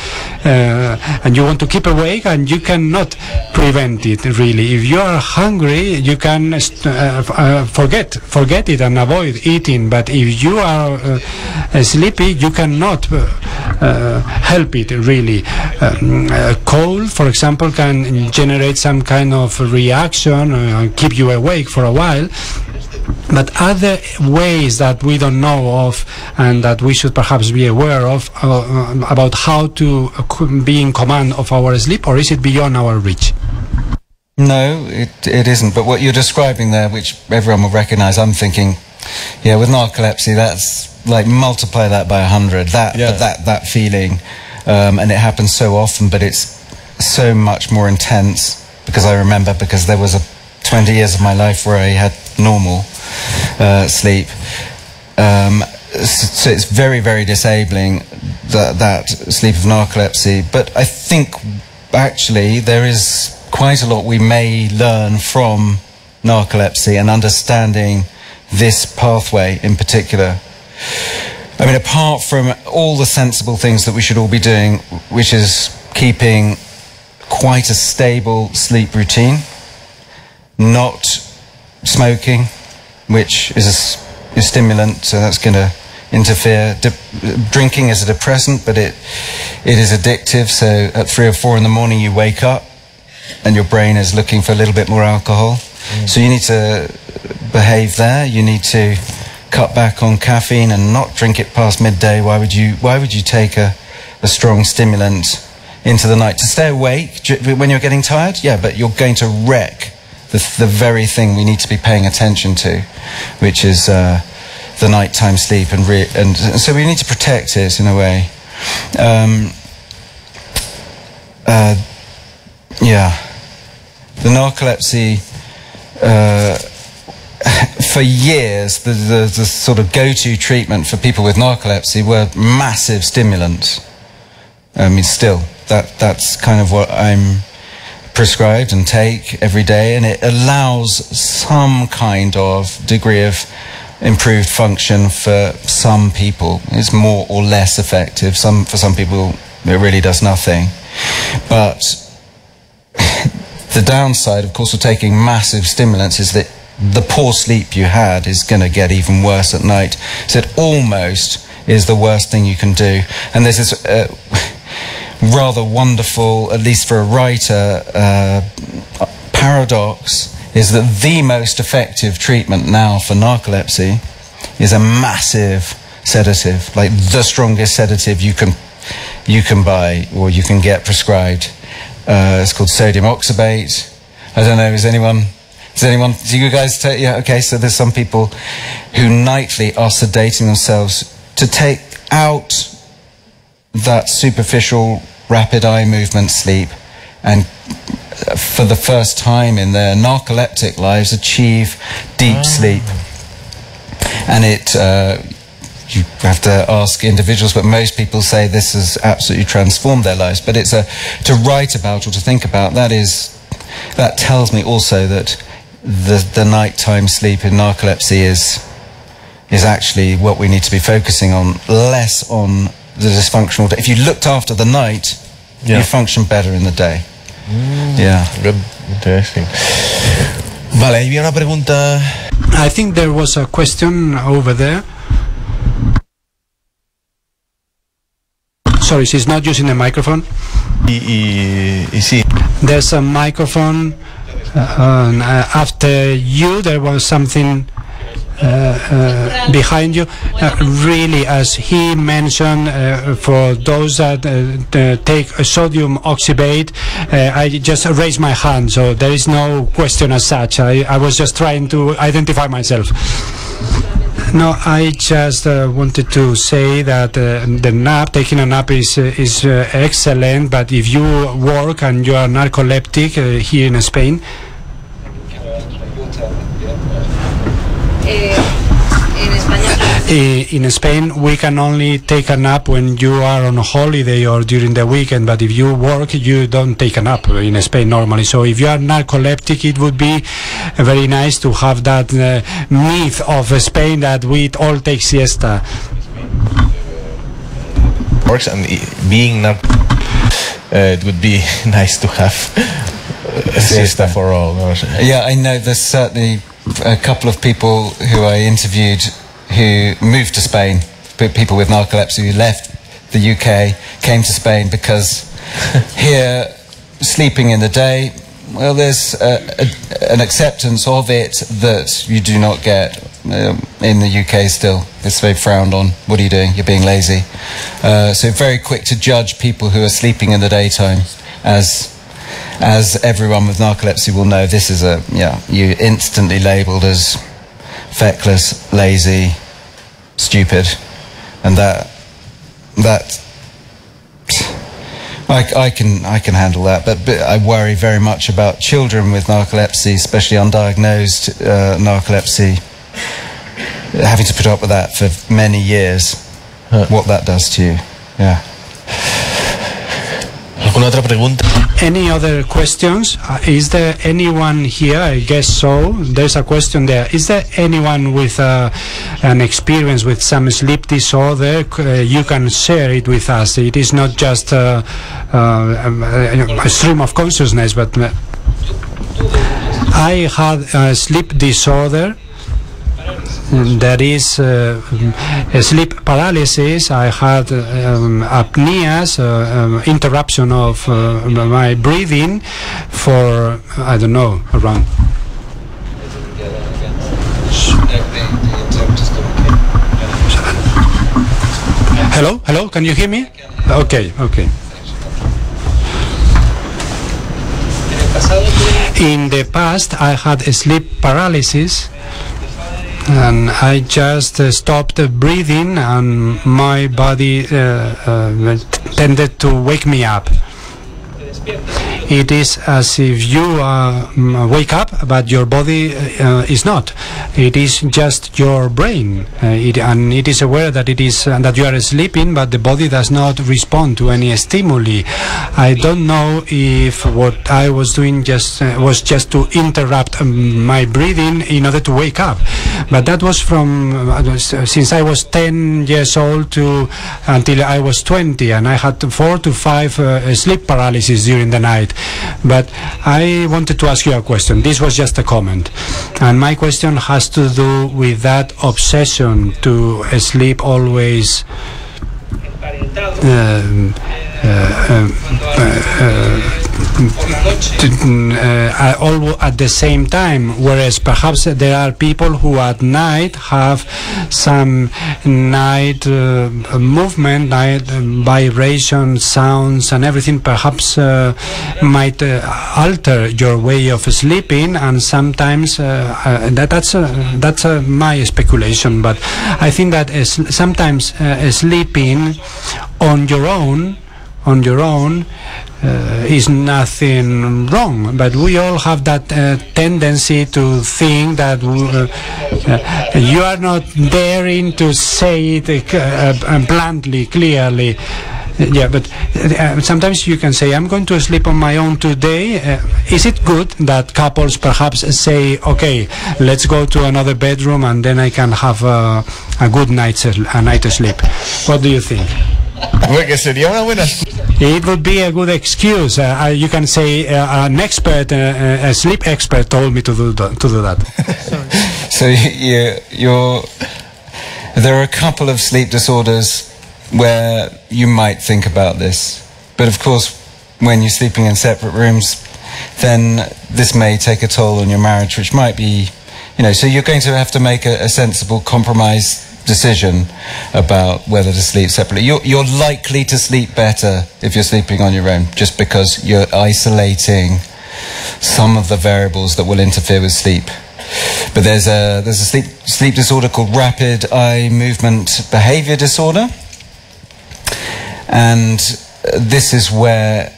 and you want to keep awake, and you cannot prevent it really. If you are hungry, you can forget it and avoid eating, but if you are sleepy, you cannot help it really. Cold, for example, can generate some kind of reaction, keep you awake for a while. But are there ways that we don't know of and that we should perhaps be aware of about how to be in command of our sleep, or is it beyond our reach? No, it isn't. But what you're describing there, which everyone will recognize, I'm thinking, yeah, with narcolepsy, that's like multiply that by 100. That feeling, and it happens so often, but it's so much more intense because there was 20 years of my life where I had normal sleep. So it's very, very disabling, that sleep of narcolepsy. But I think actually there is quite a lot we may learn from narcolepsy and understanding this pathway in particular. I mean, apart from all the sensible things that we should all be doing, which is keeping quite a stable sleep routine, not smoking, which is a stimulant, so that's going to interfere. Drinking is a depressant, but it is addictive, so at 3 or 4 in the morning you wake up and your brain is looking for a little bit more alcohol. So you need to behave there. You need to cut back on caffeine and not drink it past midday. Why would you take a strong stimulant into the night? To stay awake when you're getting tired? Yeah, but you're going to wreck the very thing we need to be paying attention to, which is the nighttime sleep, and so we need to protect it in a way. The narcolepsy, for years, the sort of go-to treatment for people with narcolepsy were massive stimulants. I mean, still, that's kind of what I'm prescribed and take every day, and it allows some kind of degree of improved function for some people. It's more or less effective. For some people, it really does nothing. But the downside, of course, of taking massive stimulants is that the poor sleep you had is going to get even worse at night. So it almost is the worst thing you can do. And there's this rather wonderful, at least for a writer, paradox, is that the most effective treatment now for narcolepsy is a massive sedative, like the strongest sedative you can buy or you can get prescribed. It's called sodium oxybate. I don't know, do you guys take? Yeah, okay, so there's some people who nightly are sedating themselves to take out that superficial rapid eye movement sleep, and for the first time in their narcoleptic lives achieve deep sleep. And you have to ask individuals, but most people say this has absolutely transformed their lives. But it's to write about or to think about, that tells me also that the nighttime sleep in narcolepsy is actually what we need to be focusing on, less on the dysfunctional day. If you looked after the night, you function better in the day. Good. Interesting. Vale, ahí había una pregunta. I think there was a question over there. Sorry, she's not using the microphone. Y sí. There's a microphone. After you, there was something behind you. Really, as he mentioned, for those that take a sodium oxybate, I just raised my hand, so there is no question as such. I was just trying to identify myself. No, I just wanted to say that the nap, taking a nap is excellent, but if you work and you are narcoleptic here in Spain, in Spain, we can only take a nap when you are on a holiday or during the weekend, but if you work, you don't take a nap in Spain normally. So if you are narcoleptic, it would be very nice to have that myth of Spain that we all take siesta. Works, and being it would be nice to have a siesta for all. Yeah, I know there's certainly a couple of people who I interviewed who moved to Spain, people with narcolepsy who left the UK, came to Spain because here, sleeping in the day, well, there's an acceptance of it that you do not get in the UK still. It's very frowned on. What are you doing? You're being lazy. So very quick to judge people who are sleeping in the daytime. As everyone with narcolepsy will know, this is you're instantly labelled as feckless, lazy, stupid, and that I can handle that, but I worry very much about children with narcolepsy, especially undiagnosed narcolepsy, having to put up with that for many years. What that does to you. Yeah. ¿Alguna otra pregunta? Any other questions? Is there anyone here? I guess so. There's a question there. Is there anyone with an experience with some sleep disorder? You can share it with us. It is not just a stream of consciousness, but I had a sleep disorder. There is sleep paralysis. I had apneas, interruption of my breathing for, I don't know, around. Hello, can you hear me? Okay. In the past, I had a sleep paralysis, and I just stopped breathing, and my body tended to wake me up. It is as if you wake up, but your body is not. It is just your brain, and it is aware that it is that you are sleeping, but the body does not respond to any stimuli. I don't know if what I was doing was just to interrupt my breathing in order to wake up, but that was from since I was 10 years old to until I was 20, and I had 4 to 5 sleep paralysis during the night. But I wanted to ask you a question. This was just a comment, and my question has to do with that obsession to sleep always at the same time, whereas perhaps there are people who at night have some night movement, night vibration, sounds and everything perhaps might alter your way of sleeping, and sometimes that's my speculation, but I think that sometimes sleeping on your own is nothing wrong, but we all have that tendency to think that you are not daring to say it bluntly, clearly. Yeah, but sometimes you can say, I'm going to sleep on my own today. Is it good that couples perhaps say, okay, let's go to another bedroom and then I can have a good night's sleep? What do you think? It would be a good excuse. You can say an expert, a sleep expert told me to do that. So there are a couple of sleep disorders where you might think about this, but of course when you're sleeping in separate rooms, then this may take a toll on your marriage, which might be You know, so you're going to have to make a sensible compromise decision about whether to sleep separately. You're likely to sleep better if you're sleeping on your own, just because you're isolating some of the variables that will interfere with sleep. But there's a sleep disorder called rapid eye movement behavior disorder, and this is where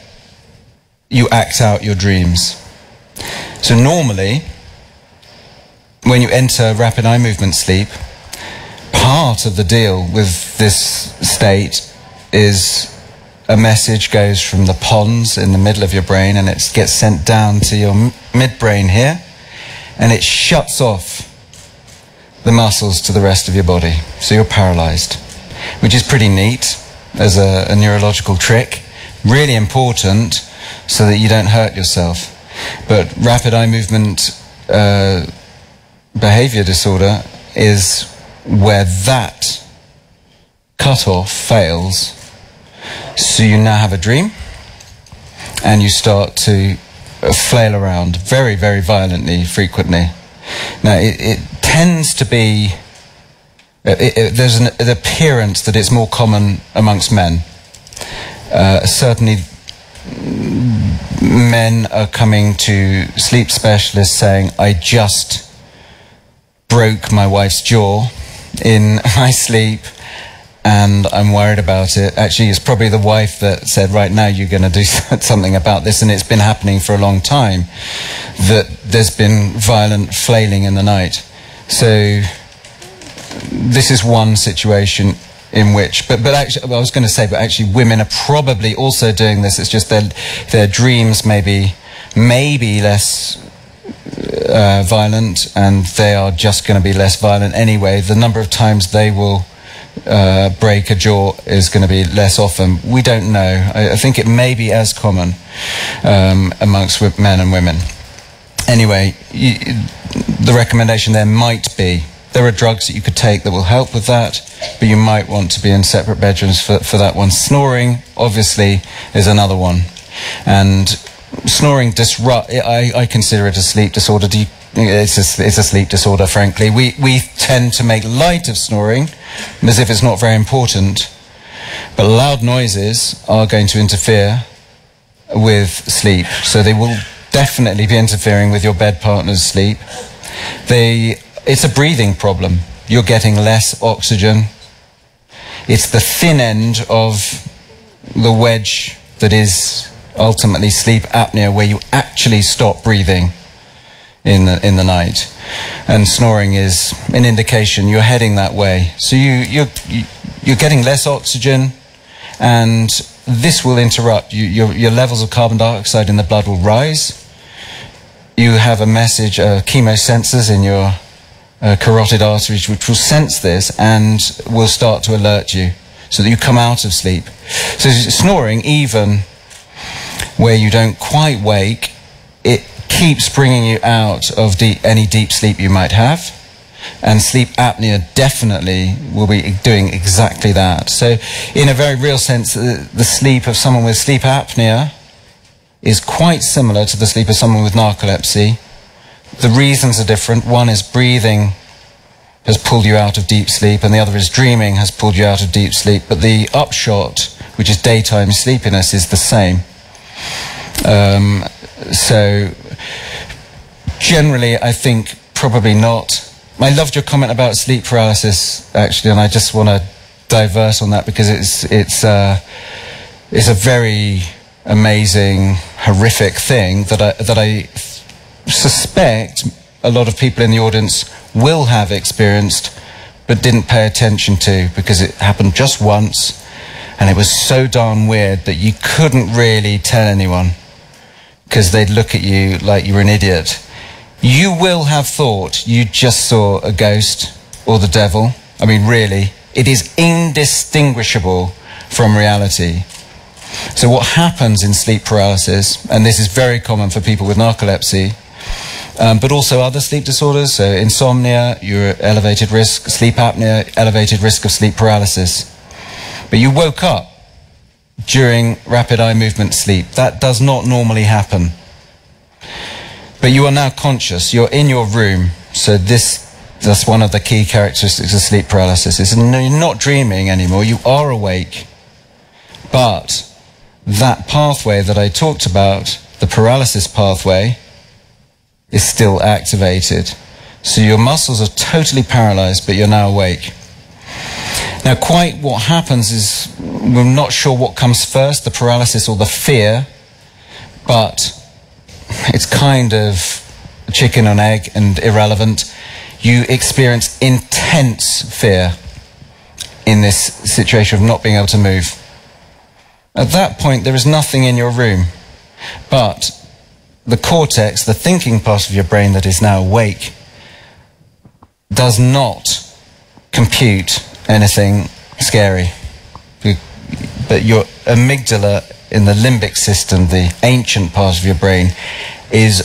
you act out your dreams. So normally, when you enter rapid eye movement sleep, part of the deal with this state is a message goes from the pons in the middle of your brain, and it gets sent down to your midbrain here, and it shuts off the muscles to the rest of your body. So you're paralyzed, which is pretty neat as a neurological trick. Really important so that you don't hurt yourself. But rapid eye movement behavior disorder is where that cutoff fails. So you now have a dream, and you start to flail around very, very violently, frequently. Now, it tends to be, there's an appearance that it's more common amongst men. Certainly, men are coming to sleep specialists saying, I just broke my wife's jaw in my sleep, and I'm worried about it. Actually, it's probably the wife that said, right now you're going to do something about this, and it's been happening for a long time, that there's been violent flailing in the night. So this is one situation in which, but actually, I was going to say, but actually women are probably also doing this. It's just their dreams maybe less violent, and they are just going to be less violent anyway. The number of times they will break a jaw is going to be less often. We don't know. I think it may be as common amongst men and women. Anyway, the recommendation there might be, there are drugs that you could take that will help with that, but you might want to be in separate bedrooms for that one. Snoring, obviously, is another one. And snoring I consider it a sleep disorder. It's a sleep disorder, frankly. We tend to make light of snoring as if it's not very important, but loud noises are going to interfere with sleep, so they will definitely be interfering with your bed partner's sleep. It's a breathing problem. You're getting less oxygen. It's the thin end of the wedge that is ultimately sleep apnea, where you actually stop breathing in the night, and snoring is an indication you're heading that way. So you're getting less oxygen, and this will interrupt your levels of carbon dioxide in the blood will rise. You have a message, chemosensors in your carotid arteries, which will sense this and will start to alert you so that you come out of sleep. So snoring, even where you don't quite wake, it keeps bringing you out of any deep sleep you might have, and sleep apnea definitely will be doing exactly that. So in a very real sense, the sleep of someone with sleep apnea is quite similar to the sleep of someone with narcolepsy. The reasons are different. One is breathing has pulled you out of deep sleep, and the other is dreaming has pulled you out of deep sleep, but the upshot, which is daytime sleepiness, is the same. So generally, I think probably not. I loved your comment about sleep paralysis, actually, and I just want to divert on that, because it's a very amazing, horrific thing that I suspect a lot of people in the audience will have experienced, but didn't pay attention to, because it happened just once, and it was so darn weird that you couldn't really tell anyone, because they'd look at you like you were an idiot. You will have thought you just saw a ghost or the devil. I mean, really, it is indistinguishable from reality. So what happens in sleep paralysis, and this is very common for people with narcolepsy, but also other sleep disorders, so insomnia, you're elevated risk, sleep apnea, elevated risk of sleep paralysis. But you woke up during rapid eye movement sleep. That does not normally happen. But you are now conscious, you're in your room, So that's one of the key characteristics of sleep paralysis. Is you're not dreaming anymore, you are awake. But that pathway that I talked about, the paralysis pathway, is still activated. So your muscles are totally paralyzed, but you're now awake. Now, quite what happens is, we're not sure what comes first, the paralysis or the fear, but it's kind of chicken and egg and irrelevant. You experience intense fear in this situation of not being able to move. At that point, there is nothing in your room, but the cortex, the thinking part of your brain that is now awake, does not compute anything scary. But your amygdala in the limbic system, the ancient part of your brain, is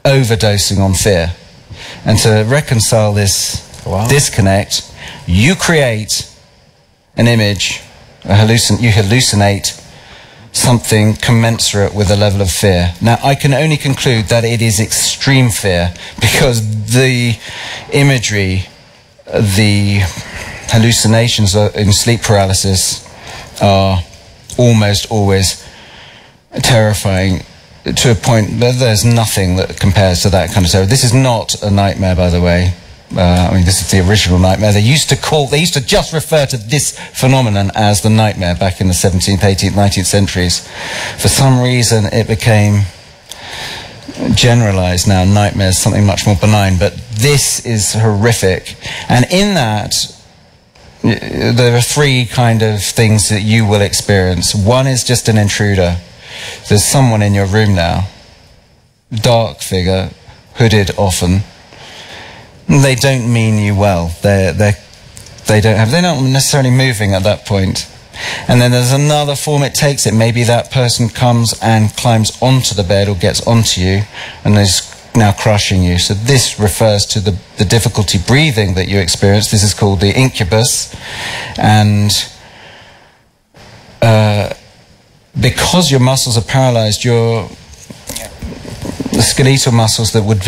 overdosing on fear. And to reconcile this disconnect, you create an image, you hallucinate something commensurate with a level of fear. Now, I can only conclude that it is extreme fear, because the imagery, the hallucinations in sleep paralysis are almost always terrifying, to a point that there's nothing that compares to that kind of terror. This is not a nightmare, by the way. I mean, this is the original nightmare. They used to just refer to this phenomenon as the nightmare back in the 17th, 18th, 19th centuries. For some reason, it became generalized now. Nightmare is something much more benign, but this is horrific. And in that, there are three kind of things that you will experience. One is just an intruder. There's someone in your room now, dark figure, hooded often. They don't mean you well. They're not necessarily moving at that point. And then there's another form it takes. It maybe that person comes and climbs onto the bed or gets onto you and is now crushing you. So this refers to the difficulty breathing that you experience. This is called the incubus. And because your muscles are paralyzed, the skeletal muscles that would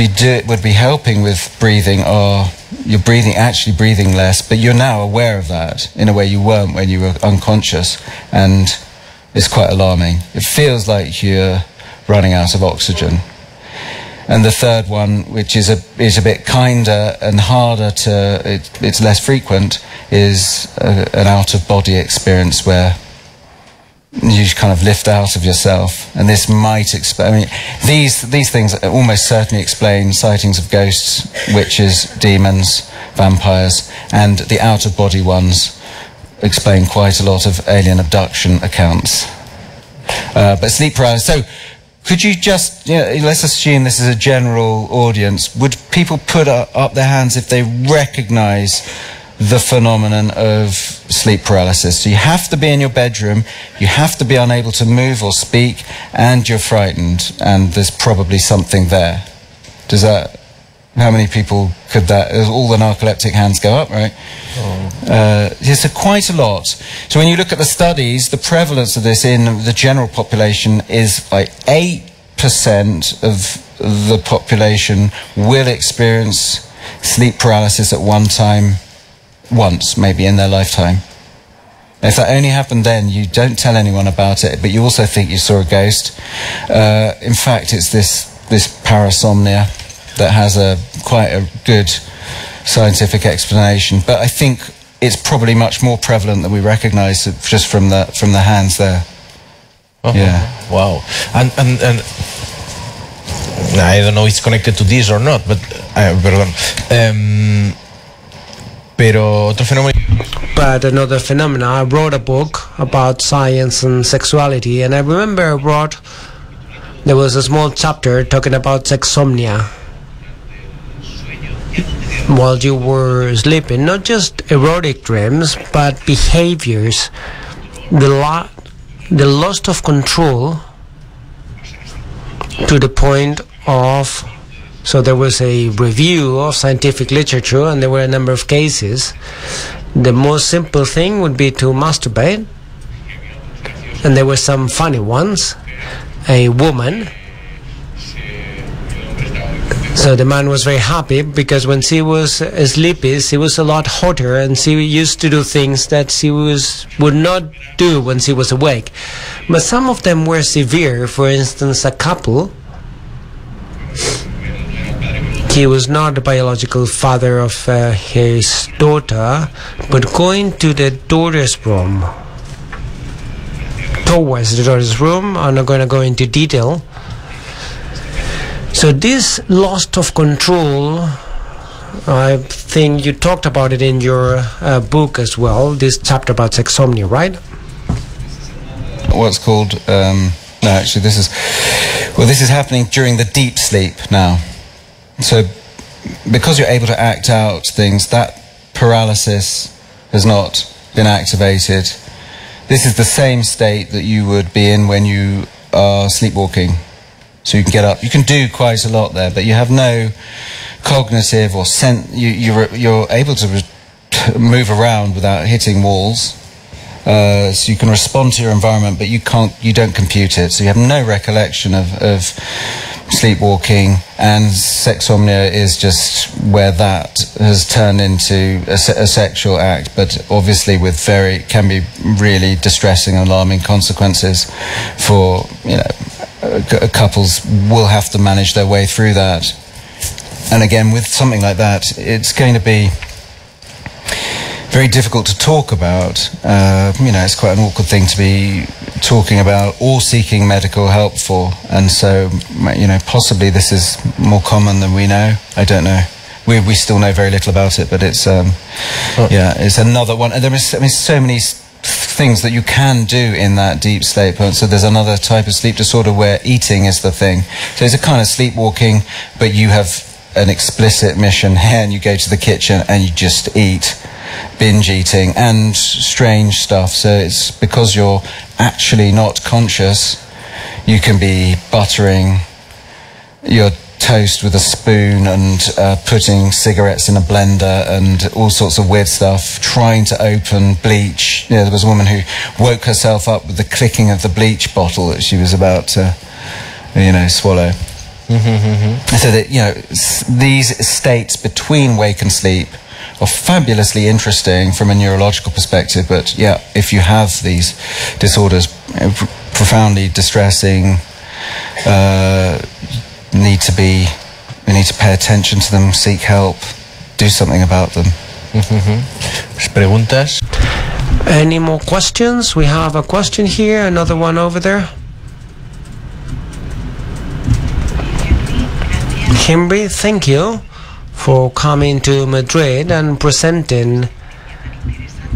be helping with breathing you're actually breathing less, but you're now aware of that in a way you weren't when you were unconscious, and it's quite alarming. It feels like you're running out of oxygen. And the third one, which is a bit kinder and harder it's less frequent, is an out-of-body experience where you kind of lift out of yourself, and this might explain. I mean, these things almost certainly explain sightings of ghosts, witches, demons, vampires, and the out-of-body ones explain quite a lot of alien abduction accounts. But sleep paralysis. So, could you just, let's assume this is a general audience. Would people put up their hands if they recognize the phenomenon of sleep paralysis? So you have to be in your bedroom, you have to be unable to move or speak, and you're frightened, and there's probably something there. How many people could that, all the narcoleptic hands go up, right? It's quite a lot. So when you look at the studies, the prevalence of this in the general population is like 8% of the population will experience sleep paralysis at one time, once, maybe in their lifetime. If that only happened then, you don't tell anyone about it, but you also think you saw a ghost. In fact, it's this parasomnia that has quite a good scientific explanation, but I think it's probably much more prevalent than we recognize just from the hands there. Yeah. Wow. And I don't know if it's connected to this or not, but But another phenomena, I wrote a book about science and sexuality, and I remember there was a small chapter talking about sexsomnia. While you were sleeping, not just erotic dreams, but behaviors, the loss of control to the point of. So there was a review of scientific literature, and there were a number of cases. The most simple thing would be to masturbate, and there were some funny ones. A woman So the man was very happy because when she was sleepy, she was a lot hotter, and she used to do things that she would not do when she was awake. But some of them were severe. For instance, a couple. He was not the biological father of his daughter, but going to the daughter's room, towards the daughter's room. I'm not going to go into detail. So this loss of control, I think you talked about it in your book as well, this chapter about sexsomnia, right? What's called, no, actually this is happening during the deep sleep now. So because you're able to act out things, that paralysis has not been activated. This is the same state that you would be in when you are sleepwalking. So you can get up, you can do quite a lot there, but you have no cognitive or you're able to move around without hitting walls. So you can respond to your environment, but you don't compute it. So you have no recollection of sleepwalking, and sexsomnia is just where that has turned into a sexual act, but obviously with can be really distressing and alarming consequences for, couples will have to manage their way through that. And again, with something like that, it's going to be very difficult to talk about. It's quite an awkward thing to be talking about or seeking medical help for. And so, possibly this is more common than we know. I don't know. We still know very little about it, but it's, it's another one. And there is so many things that you can do in that deep sleep. So there's another type of sleep disorder where eating is the thing. So it's a kind of sleepwalking, but you have an explicit mission here, and you go to the kitchen and you just eat. Binge eating and strange stuff. So it's because you're actually not conscious, you can be buttering your toast with a spoon and putting cigarettes in a blender and all sorts of weird stuff, trying to open bleach. There was a woman who woke herself up with the clicking of the bleach bottle that she was about to swallow. So that these states between wake and sleep are fabulously interesting from a neurological perspective, but if you have these disorders, profoundly distressing, we need to pay attention to them, seek help, do something about them. Preguntas? Any more questions? We have a question here, another one over there. Henry, thank you for coming to Madrid and presenting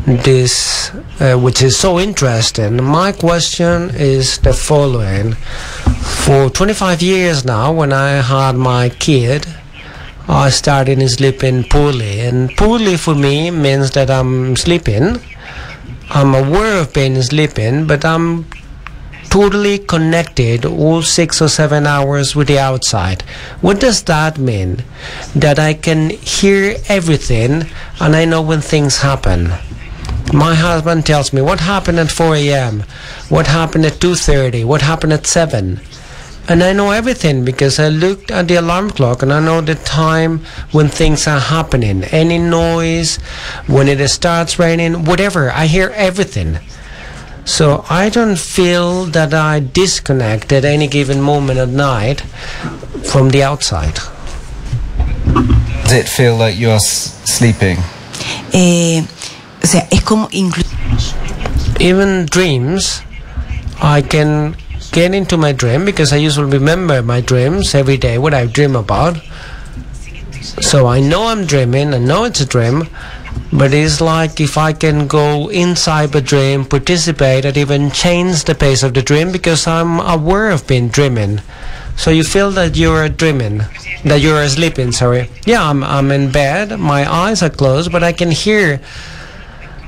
this, which is so interesting. My question is the following. For 25 years now, when I had my kid, I started sleeping poorly. And poorly for me means that I'm sleeping. I'm aware of being sleeping, but I'm totally connected all 6 or 7 hours with the outside. What does that mean? That I can hear everything and I know when things happen. My husband tells me what happened at 4 a.m., what happened at 2:30, what happened at 7. And I know everything because I looked at the alarm clock and I know the time when things are happening. Any noise, when it starts raining, whatever, I hear everything. So I don't feel that I disconnect at any given moment at night from the outside. Does it feel like you're sleeping? Even dreams, I can get into my dream because I usually remember my dreams every day, what I dream about. So I know I'm dreaming, I know it's a dream. But it's like if I can go inside the dream, participate, and even change the pace of the dream because I'm aware of being dreaming. So you feel that you're dreaming, that you're sleeping, sorry. Yeah, I'm in bed, my eyes are closed, but I can hear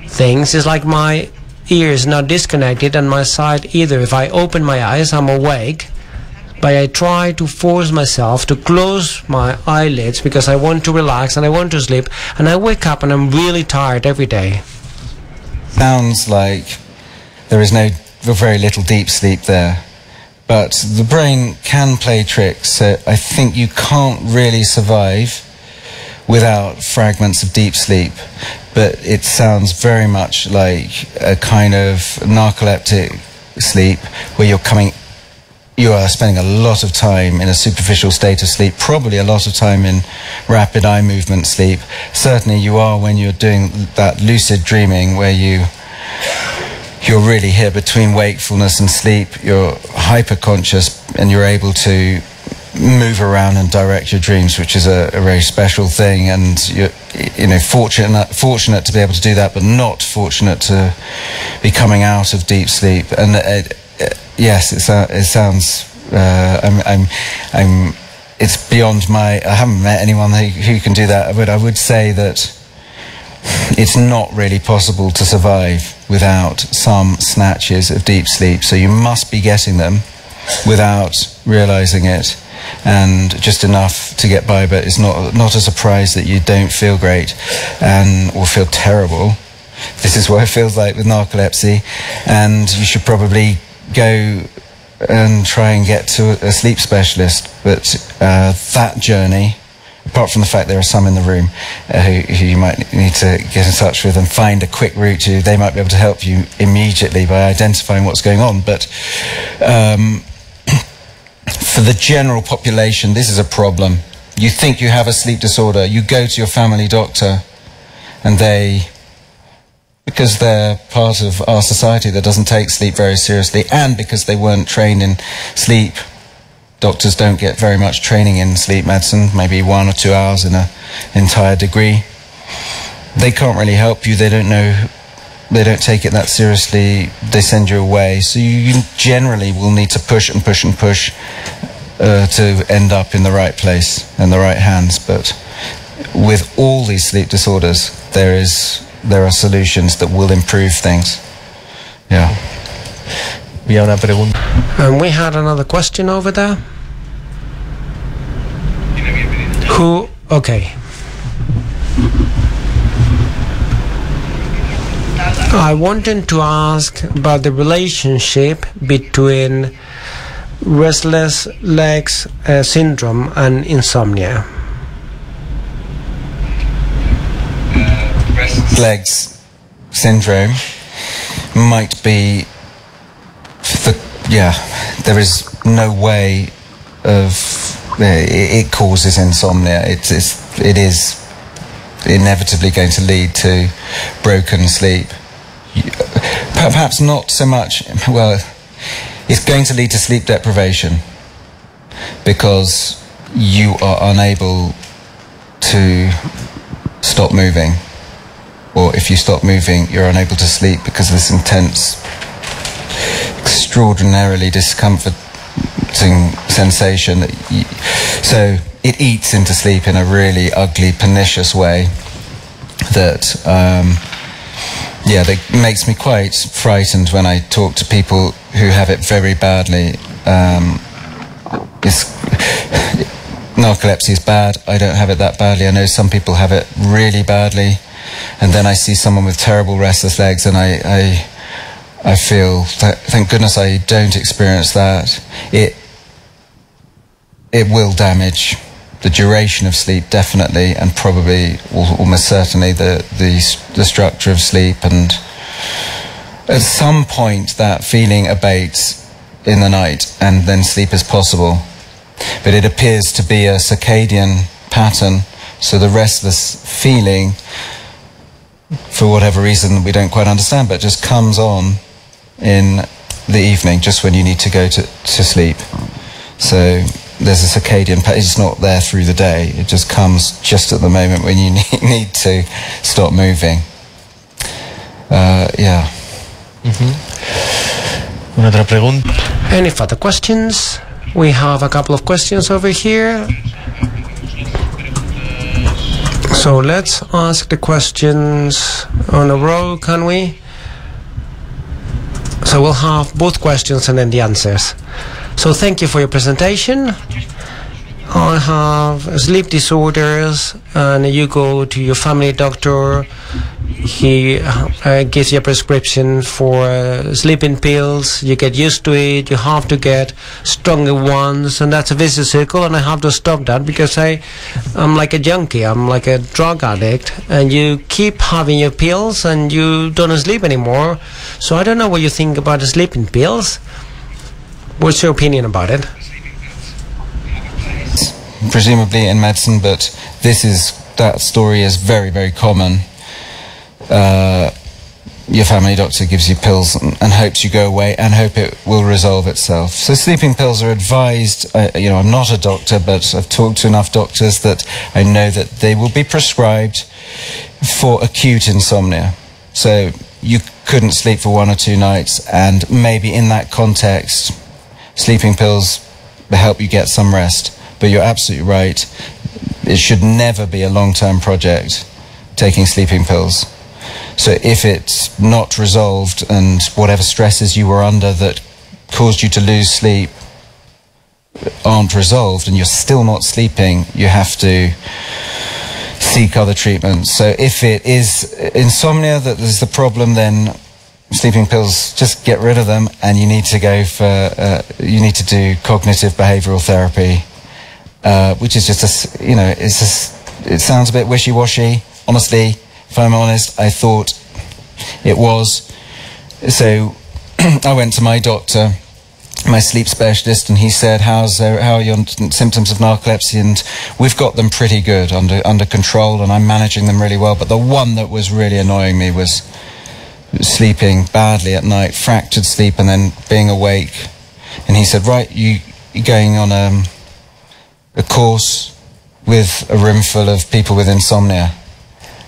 things. It's like my ears not disconnected and my sight either. If I open my eyes, I'm awake. But I try to force myself to close my eyelids because I want to relax and I want to sleep, and I wake up and I'm really tired every day. Sounds like there is very little deep sleep there. but the brain can play tricks. So I think you can't really survive without fragments of deep sleep. But it sounds very much like a kind of narcoleptic sleep where you are spending a lot of time in a superficial state of sleep, probably a lot of time in rapid eye movement sleep. Certainly you are when you're doing that lucid dreaming where you're really here between wakefulness and sleep. You're hyper-conscious and you're able to move around and direct your dreams, which is a very special thing, and you're fortunate to be able to do that, but not fortunate to be coming out of deep sleep. And yes, it sounds. It's beyond my. I haven't met anyone who can do that, but I would say that it's not really possible to survive without some snatches of deep sleep. So you must be getting them without realizing it, and just enough to get by. But it's not a surprise that you don't feel great or feel terrible. This is what it feels like with narcolepsy, and you should probably go and try and get to a sleep specialist. But that journey, apart from the fact there are some in the room who you might need to get in touch with and find a quick route to, they might be able to help you immediately by identifying what's going on. But for the general population, this is a problem. You think you have a sleep disorder, you go to your family doctor, and because they're part of our society that doesn't take sleep very seriously, and because they weren't trained in sleep, doctors don't get very much training in sleep medicine, maybe 1 or 2 hours in an entire degree. They can't really help you. They don't know, they don't take it that seriously. They send you away. So you generally will need to push and push and push to end up in the right place and the right hands. But with all these sleep disorders, there are solutions that will improve things. Yeah. Había una pregunta. And we had another question over there. Who? Okay. I wanted to ask about the relationship between Restless Leg Syndrome and insomnia. Restless Legs Syndrome might be there is no way of it causes insomnia. It is inevitably going to lead to broken sleep. Perhaps not so much, well, it's going to lead to sleep deprivation because you are unable to stop moving, or if you stop moving you're unable to sleep because of this intense, extraordinarily discomforting sensation. So it eats into sleep in a really ugly, pernicious way that that makes me quite frightened when I talk to people who have it very badly. Narcolepsy is bad. I don't have it that badly. I know some people have it really badly, and then I see someone with terrible restless legs and I feel that, thank goodness I don't experience that. It will damage the duration of sleep, definitely, and probably almost certainly the structure of sleep. And at some point that feeling abates in the night and then sleep is possible. But it appears to be a circadian pattern, so the restless feeling, for whatever reason we don't quite understand, but just comes on in the evening, just when you need to go to sleep. So there's a circadian pattern. It's not there through the day. It just comes just at the moment when you need to stop moving. Una otra pregunta. Any further questions? We have a couple of questions over here. So let's ask the questions on a row, can we? So we'll have both questions and then the answers. So thank you for your presentation. I have sleep disorders, and you go to your family doctor. He gives you a prescription for sleeping pills. You get used to it. You have to get stronger ones, and that's a vicious circle. And I have to stop that because I'm like a junkie. I'm like a drug addict, and you keep having your pills, and you don't sleep anymore. So I don't know what you think about the sleeping pills. What's your opinion about it? Presumably in medicine, but that story is very, very common. Your family doctor gives you pills and hopes you go away and hope it will resolve itself. So sleeping pills are advised. I'm not a doctor, but I've talked to enough doctors that I know that they will be prescribed for acute insomnia. So you couldn't sleep for 1 or 2 nights, and maybe in that context sleeping pills help you get some rest. But you're absolutely right. It should never be a long-term project, taking sleeping pills. So if it's not resolved and whatever stresses you were under that caused you to lose sleep aren't resolved and you're still not sleeping, you have to seek other treatments. So if it is insomnia that is the problem, then sleeping pills, just get rid of them, and you need to go for, you need to do cognitive behavioral therapy. Which is just it sounds a bit wishy-washy. Honestly, if I'm honest, I thought it was. So I went to my doctor, my sleep specialist, and he said, how are your symptoms of narcolepsy? And we've got them pretty good under control, and I'm managing them really well. But the one that was really annoying me was sleeping badly at night, fractured sleep, and then being awake. And he said, right, you're going on a course with a room full of people with insomnia.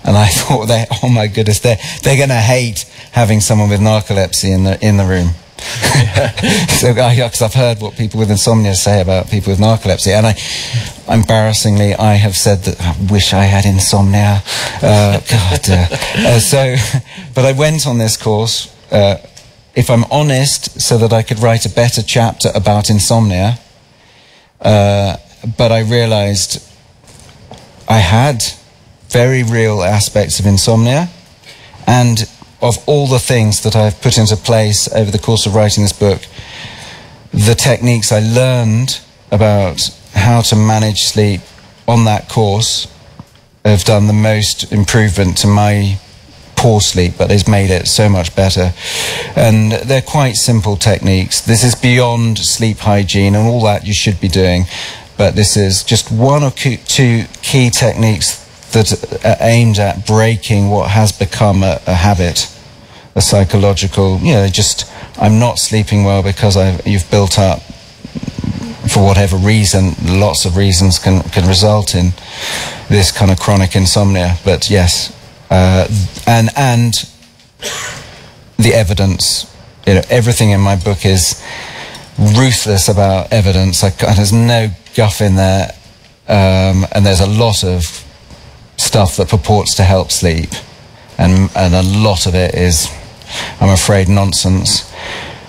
And I thought, oh my goodness, they're going to hate having someone with narcolepsy in the room. So, because I've heard what people with insomnia say about people with narcolepsy, and embarrassingly, I have said that I wish I had insomnia. But I went on this course, if I'm honest, so that I could write a better chapter about insomnia. But I realized I had very real aspects of insomnia, and of all the things that I've put into place over the course of writing this book, the techniques I learned about how to manage sleep on that course have done the most improvement to my poor sleep, but it's made it so much better. And they're quite simple techniques. This is beyond sleep hygiene and all that you should be doing. But this is just 1 or 2 key techniques that are aimed at breaking what has become a habit, a psychological, I'm not sleeping well because you've built up, for whatever reason, lots of reasons can result in this kind of chronic insomnia. But yes, and the evidence, everything in my book is ruthless about evidence. There's no guff in there, and there's a lot of stuff that purports to help sleep, and a lot of it is, I'm afraid, nonsense.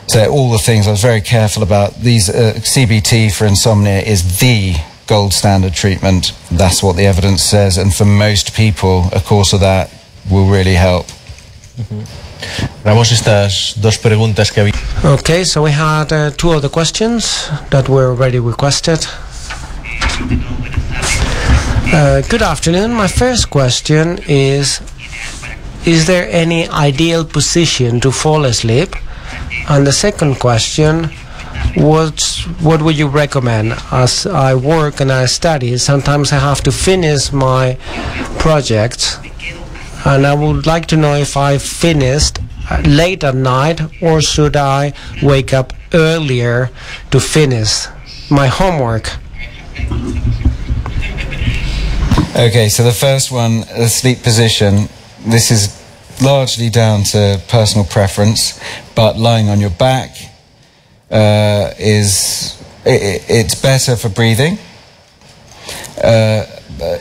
So all the things I was very careful about. These CBT for insomnia is the gold standard treatment. That's what the evidence says, and for most people a course of that will really help. Damos estas 2 preguntas que había. Okay, so we had 2 other questions that were already requested. Good afternoon. My first question is there any ideal position to fall asleep? And the second question, what would you recommend? As I work and I study, sometimes I have to finish my projects, and I would like to know if I finished late at night, or should I wake up earlier to finish my homework? Okay, so the first one, the sleep position, this is largely down to personal preference, but lying on your back it's better for breathing,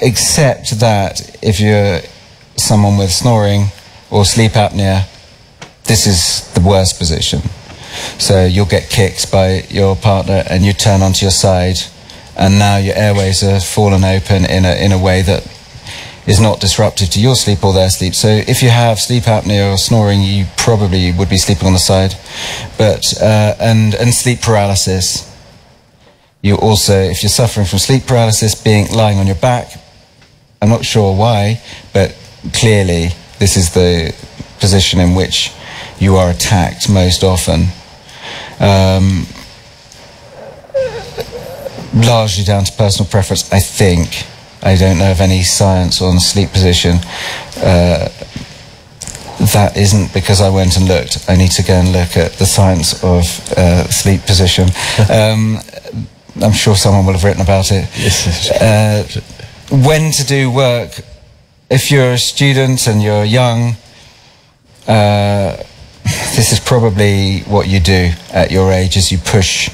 except that if you're someone with snoring or sleep apnea, this is the worst position. So you'll get kicked by your partner and you turn onto your side and now your airways are fallen open in a way that is not disruptive to your sleep or their sleep. So if you have sleep apnea or snoring, you probably would be sleeping on the side. But and sleep paralysis. You also, if you're suffering from sleep paralysis, lying on your back, I'm not sure why, but clearly this is the position in which you are attacked most often. Largely down to personal preference, I think. I don't know of any science on sleep position. That isn't because I went and looked. I need to go and look at the science of sleep position. I'm sure someone will have written about it. Yes. When to do work. If you're a student and you're young, this is probably what you do at your age, is you push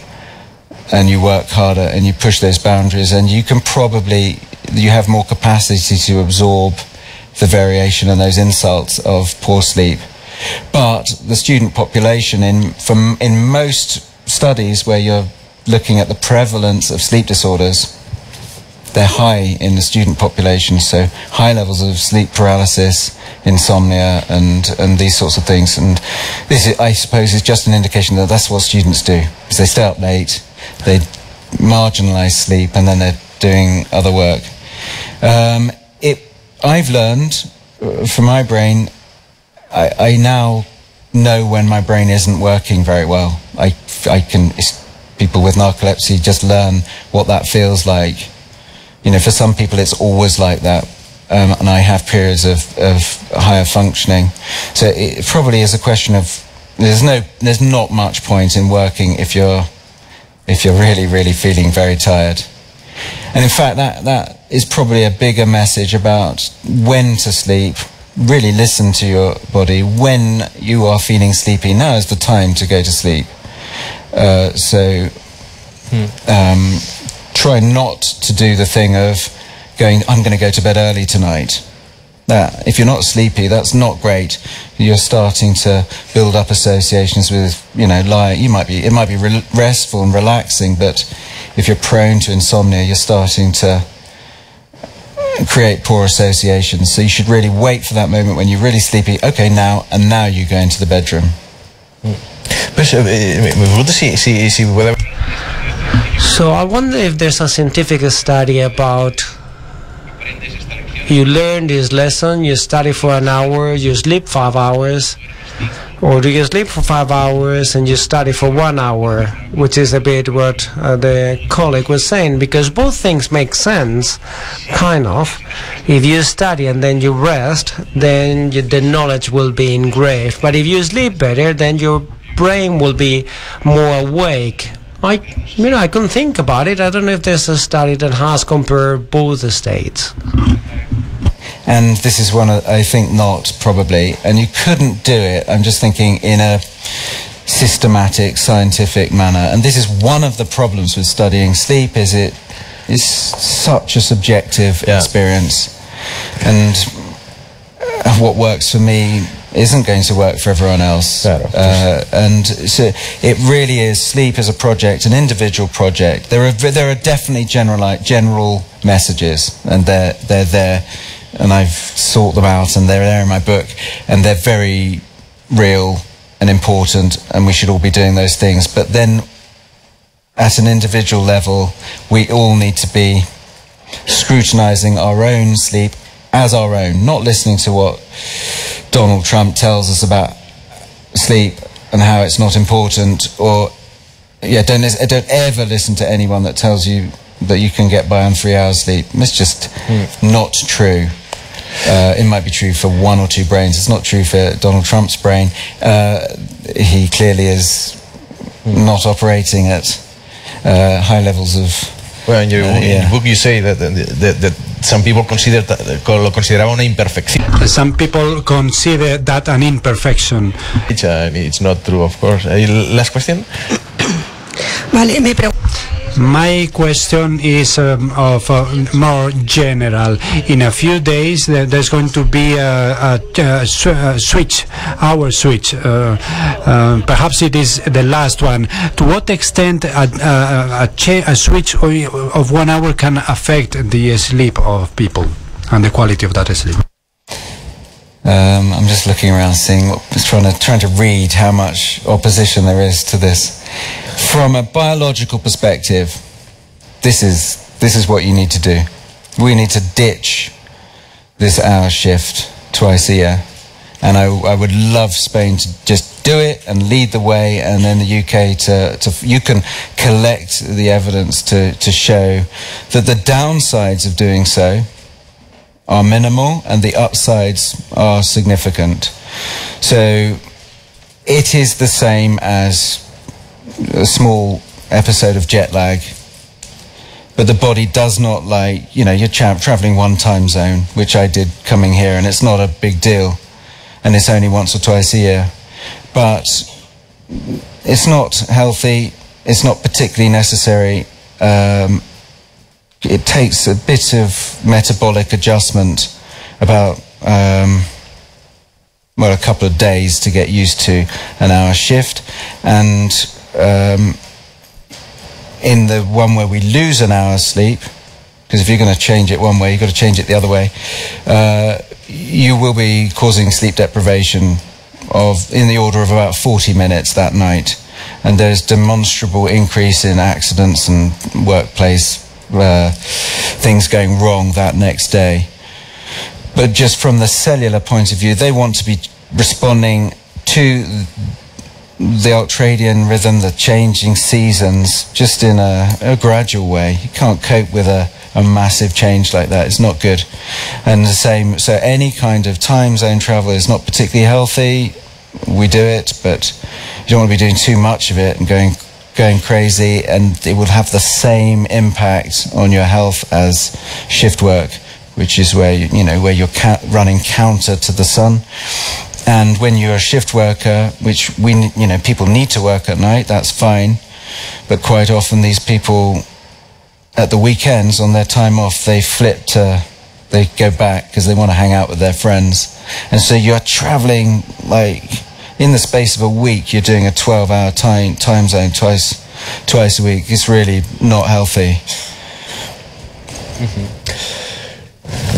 and you work harder and you push those boundaries, and you have more capacity to absorb the variation and those insults of poor sleep. But the student population, in most studies where you're looking at the prevalence of sleep disorders, they're high in the student population, so high levels of sleep paralysis, insomnia, and these sorts of things. And this, I suppose, is just an indication that that's what students do. Is they stay up late, they marginalise sleep, and then they're doing other work. I've learned from my brain, I now know when my brain isn't working very well. People with narcolepsy just learn what that feels like. You know, for some people it's always like that, and I have periods of higher functioning. So it probably is a question of there's not much point in working if you're really feeling very tired. And in fact, that is probably a bigger message about when to sleep. Really listen to your body. When you are feeling sleepy, now is the time to go to sleep. Try not to do the thing of going, I'm going to go to bed early tonight. If you're not sleepy, that's not great. You're starting to build up associations with, lying. It might be restful and relaxing, but if you're prone to insomnia, you're starting to create poor associations. So you should really wait for that moment when you're really sleepy. Okay, now you go into the bedroom. So I wonder if there's a scientific study about you learn this lesson, you study for an hour, you sleep 5 hours, or do you sleep for 5 hours and you study for 1 hour, which is a bit what the colleague was saying, because both things make sense, kind of. If you study and then you rest, then the knowledge will be engraved, but if you sleep better, then your brain will be more awake. I couldn't think about it. I don't know if there's a study that has compared both the states. And this is one, I think not, probably. And you couldn't do it, I'm just thinking, in a systematic, scientific manner. And this is one of the problems with studying sleep, is it is such a subjective experience. And what works for me isn't going to work for everyone else. And so it really is, sleep as a project, an individual project. There are definitely general messages, and they're there, and I've sought them out, and they're there in my book, and they're very real and important, and we should all be doing those things. But then at an individual level, we all need to be scrutinizing our own sleep as our own, not listening to what Donald Trump tells us about sleep and how it's not important, or don't ever listen to anyone that tells you that you can get by on 3 hours sleep. It's just not true. It might be true for 1 or 2 brains. It's not true for Donald Trump's brain. He clearly is not operating at high levels of... Well, in your book you say that some people lo consideraba una imperfección. Some people consider that an imperfection. It's not true, of course. Last question? Vale, My question is of more general. In a few days, there's going to be a switch, our switch. Perhaps it is the last one. To what extent a switch of 1 hour can affect the sleep of people and the quality of that sleep? I'm just looking around, seeing trying to read how much opposition there is to this. From a biological perspective, this is what you need to do. We need to ditch this hour shift twice a year, and I would love Spain to just do it and lead the way, and then the UK you can collect the evidence to show that the downsides of doing so are minimal and the upsides are significant. So it is the same as a small episode of jet lag, but the body does not, like, you know, you're traveling one time zone, which I did coming here, and it's not a big deal, and it's only once or twice a year, but it's not healthy, it's not particularly necessary. It takes a bit of metabolic adjustment, about well, a couple of days to get used to an hour shift, and in the one where we lose an hour's sleep, because if you're going to change it one way, you've got to change it the other way, you will be causing sleep deprivation in the order of about 40 minutes that night, and there's demonstrable increase in accidents and workplace things going wrong that next day. But just from the cellular point of view, they want to be responding to the ultradian rhythm, the changing seasons, just in a gradual way. You can't cope with a massive change like that. It's not good. And the same, so any kind of time zone travel is not particularly healthy. We do it, but you don't want to be doing too much of it and going crazy, and it will have the same impact on your health as shift work, which is where where you're running counter to the sun. And when you're a shift worker, which people need to work at night, that's fine, but quite often these people at the weekends on their time off, they go back because they want to hang out with their friends, and so you're traveling, like, in the space of a week, you're doing a 12-hour time zone twice a week. It's really not healthy.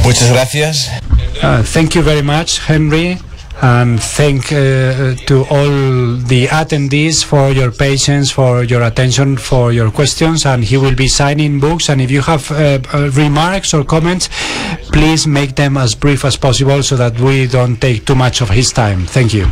Muchas gracias. Thank you very much, Henry, and thank to all the attendees for your patience, for your attention, for your questions. And he will be signing books, and if you have remarks or comments, please make them as brief as possible so that we don't take too much of his time. Thank you.